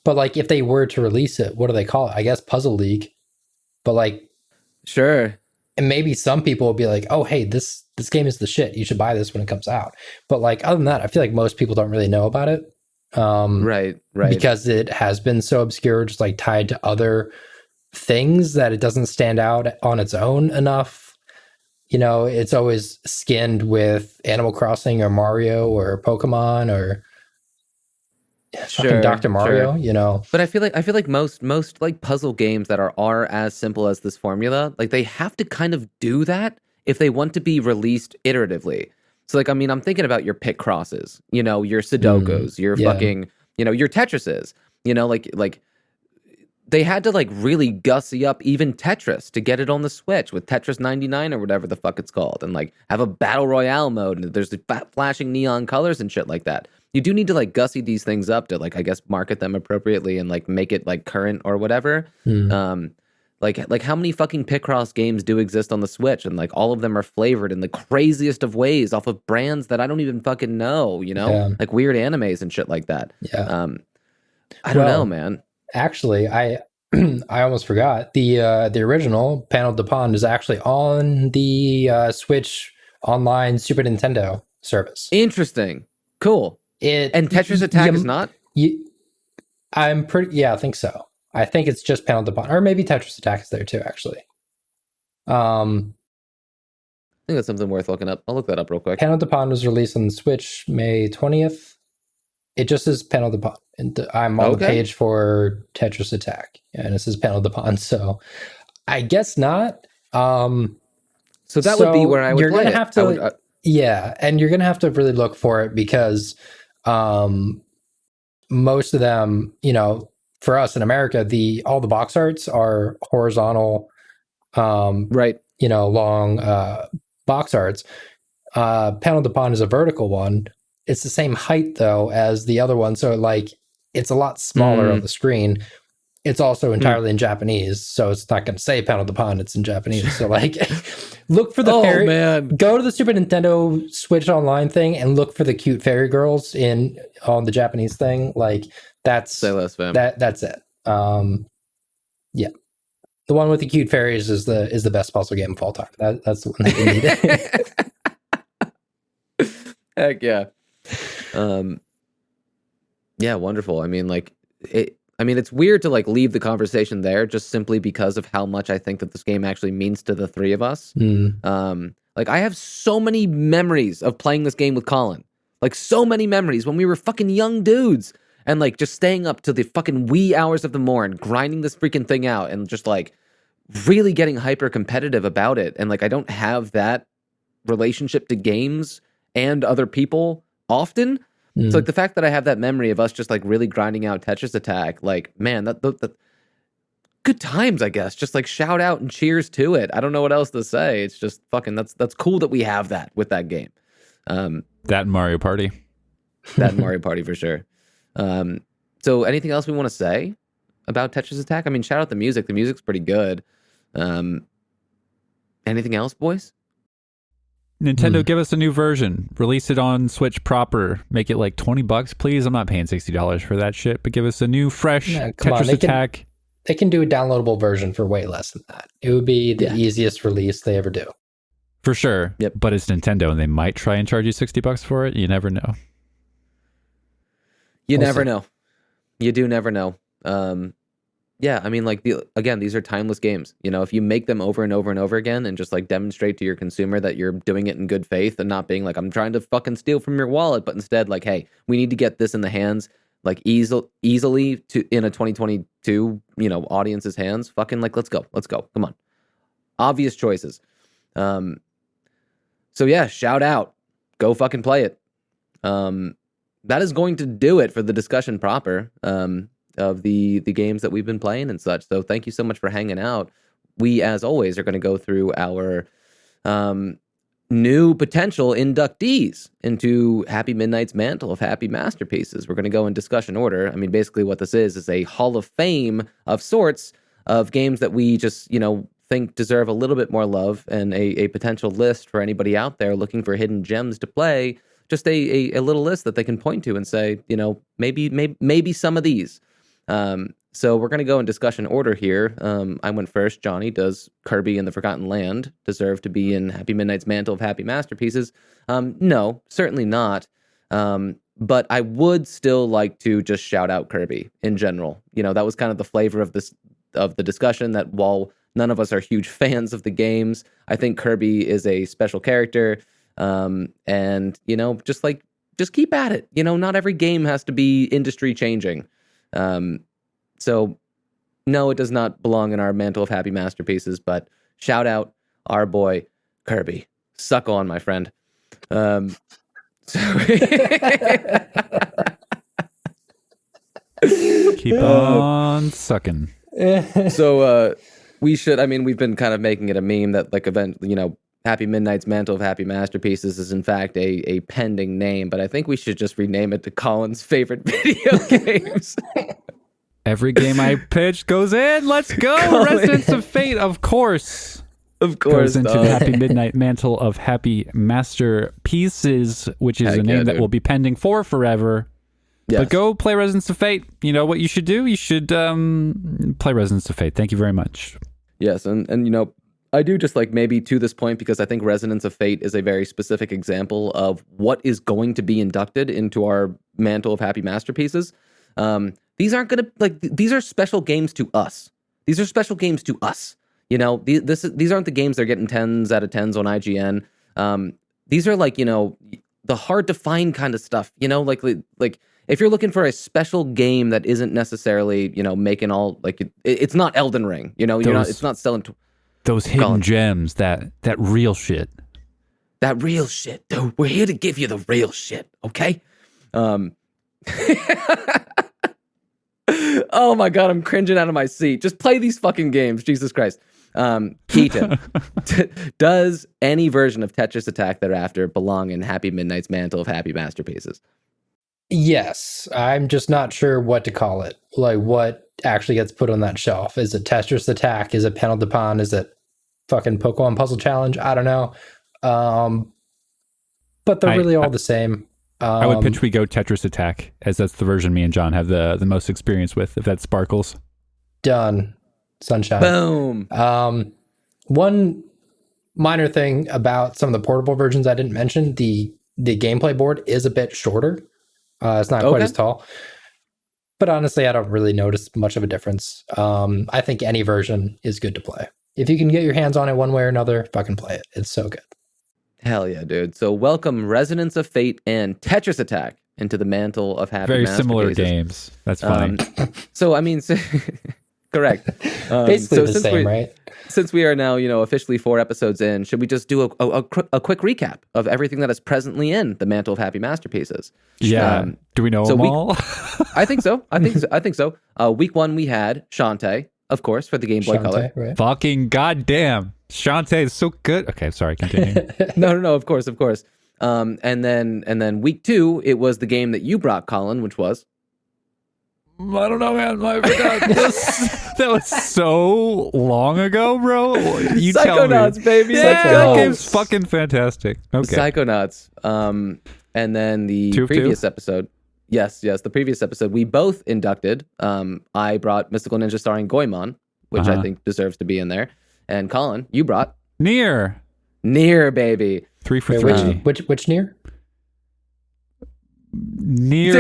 But like if they were to release it, what do they call it? I guess Puzzle League. But like, sure. And maybe some people will be like, oh, hey, this game is the shit. You should buy this when it comes out. But like, other than that, I feel like most people don't really know about it. Right. Because it has been so obscure, just like tied to other things that it doesn't stand out on its own enough. It's always skinned with Animal Crossing or Mario or Pokemon or fucking Dr. Mario, But I feel like most like puzzle games that are as simple as this formula, like they have to kind of do that if they want to be released iteratively. So like, I mean, I'm thinking about your Picrosses, your Sudokus, your fucking, your Tetrises, like they had to like really gussy up even Tetris to get it on the Switch with Tetris 99 or whatever the fuck it's called, and like have a battle royale mode and there's the flashing neon colors and shit like that. You do need to like gussy these things up to like, I guess, market them appropriately and like make it like current or whatever. Like how many fucking Picross games do exist on the Switch, and like all of them are flavored in the craziest of ways off of brands that I don't even fucking know, like weird animes and shit like that. Yeah. I don't know, man. Actually, I almost forgot the original Panel de Pon is actually on the Switch Online Super Nintendo service. Interesting. Cool. And Tetris Attack is not? I think so. I think it's just Panel de Pon, or maybe Tetris Attack is there too, actually. I think that's something worth looking up. I'll look that up real quick. Panel de Pon was released on the Switch May 20th. It just says Panel de Pon. And I'm on the page for Tetris Attack, and it says Panel de Pon, so I guess not. So that would be where I would you're play gonna it. have to, yeah, and you're gonna have to really look for it because most of them, for us in America, all the box arts are horizontal, right? Long box arts. Panel de Pon is a vertical one. It's the same height though as the other one, so like it's a lot smaller on the screen. It's also entirely in Japanese, so it's not going to say Panel de Pon. It's in Japanese. So like, look for the fairy. Man. Go to the Super Nintendo Switch Online thing and look for the cute fairy girls on the Japanese thing. Like that's say less, fam. That's it. Yeah, the one with the cute fairies is the best puzzle game of all time. That's the one that you need. Heck yeah. Yeah, wonderful. I mean, like I mean, it's weird to like leave the conversation there just simply because of how much I think that this game actually means to the three of us. Like I have so many memories of playing this game with Colin, like so many memories when we were fucking young dudes and like just staying up to the fucking wee hours of the morn, grinding this freaking thing out and just like really getting hyper competitive about it. And like, I don't have that relationship to games and other people often. So like the fact that I have that memory of us just like really grinding out Tetris Attack, like, man, that good times, I guess. Just like shout out and cheers to it. I don't know what else to say. It's just fucking, that's cool that we have that with that game. That and Mario Party. That and Mario Party for sure. So anything else we want to say about Tetris Attack? I mean, shout out the music. The music's pretty good. Anything else, boys? Nintendo, give us a new version. Release it on Switch proper. Make it like $20, please. I'm not paying $60 for that shit, but give us a new, fresh Tetris Attack. They can do a downloadable version for way less than that. It would be the easiest release they ever do. For sure. Yep. But it's Nintendo, and they might try and charge you $60 for it. You never know. You never know. You do never know. Yeah, I mean, like, again, these are timeless games. You know, if you make them over and over and over again and just, like, demonstrate to your consumer that you're doing it in good faith and not being like, I'm trying to fucking steal from your wallet, but instead, like, hey, we need to get this in the hands, like, easily to in a 2022, you know, audience's hands. Fucking, like, let's go. Come on. Obvious choices. So, yeah, shout out. Go fucking play it. That is going to do it for the discussion proper. Of the games that we've been playing and such. So thank you so much for hanging out. We, as always, are going to go through our new potential inductees into Happy Midnight's Mantle of Happy Masterpieces. We're going to go in discussion order. I mean, basically what this is a Hall of Fame of sorts of games that we just, you know, think deserve a little bit more love, and a potential list for anybody out there looking for hidden gems to play. Just a little list that they can point to and say, you know, maybe some of these. So we're going to go in discussion order here. I went first. Johnny, does Kirby and the Forgotten Land deserve to be in Happy Midnight's Mantle of Happy Masterpieces? No, certainly not. But I would still like to just shout out Kirby in general. You know, that was kind of the flavor of the discussion, that while none of us are huge fans of the games, I think Kirby is a special character. And, you know, just keep at it. You know, not every game has to be industry changing. So no, it does not belong in our Mantle of Happy Masterpieces, but shout out our boy Kirby. Suck on, my friend. Keep on sucking. So we should, I mean, we've been kind of making it a meme that, like, you know, Happy Midnight's Mantle of Happy Masterpieces is in fact a pending name, but I think we should just rename it to Colin's favorite video games. Every game I pitched goes in. Let's go. Colin. Residents of Fate, of course. Of course. Goes into the Happy Midnight Mantle of Happy Masterpieces, which is a name that will be pending for forever. Yes. But go play Residents of Fate. You know what you should do? You should play Residents of Fate. Thank you very much. Yes, and you know, I do just like maybe to this point, because I think Resonance of Fate is a very specific example of what is going to be inducted into our Mantle of Happy Masterpieces. These aren't going to, like, these are special games to us. These are special games to us. You know, these aren't the games that are getting 10s out of 10s on IGN. These are, like, you know, the hard to find kind of stuff, you know, like if you're looking for a special game that isn't necessarily, you know, making all, like, it's not Elden Ring, you know, it's not selling those hidden gems, that real shit. That real shit, dude. We're here to give you the real shit, okay? Oh my God, I'm cringing out of my seat. Just play these fucking games, Jesus Christ. Keaton, does any version of Tetris Attack thereafter belong in Happy Midnight's Mantle of Happy Masterpieces? Yes, I'm just not sure what to call it. Like, what actually gets put on that shelf? Is it Tetris Attack? Is it Panel de Pon? Is it fucking Pokemon Puzzle Challenge? I don't know. But they're really all the same. I would pitch we go Tetris Attack, as that's the version me and John have the most experience with, if that sparkles. Done. Sunshine. Boom. One minor thing about some of the portable versions I didn't mention, the gameplay board is a bit shorter. It's not quite as tall. But honestly, I don't really notice much of a difference. I think any version is good to play. If you can get your hands on it one way or another, fucking play it. It's so good. Hell yeah, dude. So welcome Resonance of Fate and Tetris Attack into the Mantle of Happy Very Masterpieces. similar games. That's funny. So, I mean, correct. Basically the same, right? Since we are now, officially 4 episodes in, should we just do a quick recap of everything that is presently in the Mantle of Happy Masterpieces? Yeah. Do we know them all? I think so. I think so. Week 1, we had Shantae, of course, for the Game Boy Color. Right? Fucking goddamn. Shantae is so good. Okay, sorry, continue. No, of course. And then week 2, it was the game that you brought, Colin, which was... I don't know, man. I forgot this. That was so long ago, bro. You tell me. Psychonauts, baby. Yeah, Let's go. that game's fucking fantastic. Okay. Psychonauts. And then the previous episode. Yes, the previous episode, we both inducted. I brought Mystical Ninja starring Goemon, which I think deserves to be in there. And Colin, you brought Nier, baby. 3 for 3. Which Nier? Nier /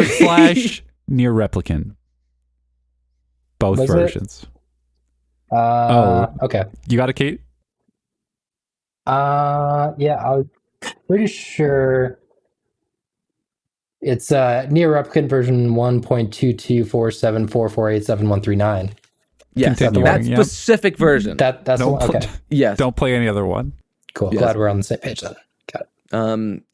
Nier Replicant. Both Was versions. Okay. You got a Kate? Yeah, I'm pretty sure it's Nier Replicant version 1.224744871139. Yes, Continuing, that specific version. That's the one. Okay. Yes. Don't play any other one. Cool. Yes. Glad we're on the same page then. Got it.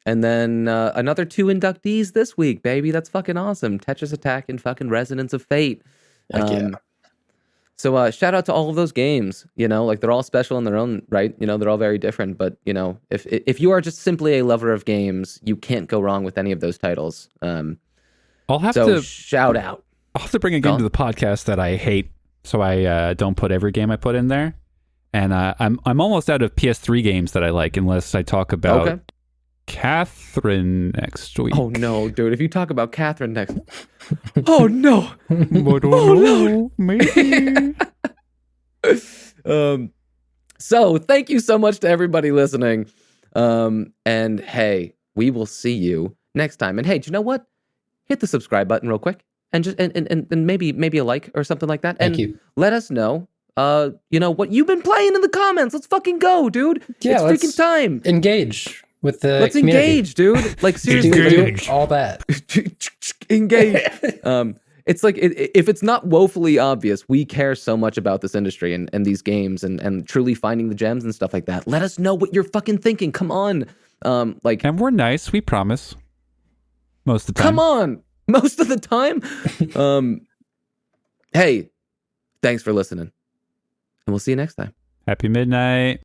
And then another 2 inductees this week, baby. That's fucking awesome. Tetris Attack and fucking Resonance of Fate. Yeah. So shout out to all of those games. They're all special in their own right. They're all very different. But if you are just simply a lover of games, you can't go wrong with any of those titles. I'll have to shout out. I'll have to bring a game to the podcast that I hate, so I don't put every game I put in there. And I'm almost out of PS3 games that I like, unless I talk about Catherine next week. Oh no, dude! If you talk about Catherine next, oh no, maybe. So thank you so much to everybody listening. And hey, we will see you next time. And hey, do you know what? Hit the subscribe button real quick, and just and maybe a like or something like that. Thank and you. Let us know. What you've been playing in the comments. Let's fucking go, dude. Yeah, it's freaking time. Engage with the Let's community. engage, dude. Like seriously, do all that. engage. It's like if it's not woefully obvious, we care so much about this industry and these games and truly finding the gems and stuff like that. Let us know what you're fucking thinking. Come on. And we're nice, we promise. Most of the time. Come on. Most of the time. Hey, thanks for listening. And we'll see you next time. Happy midnight.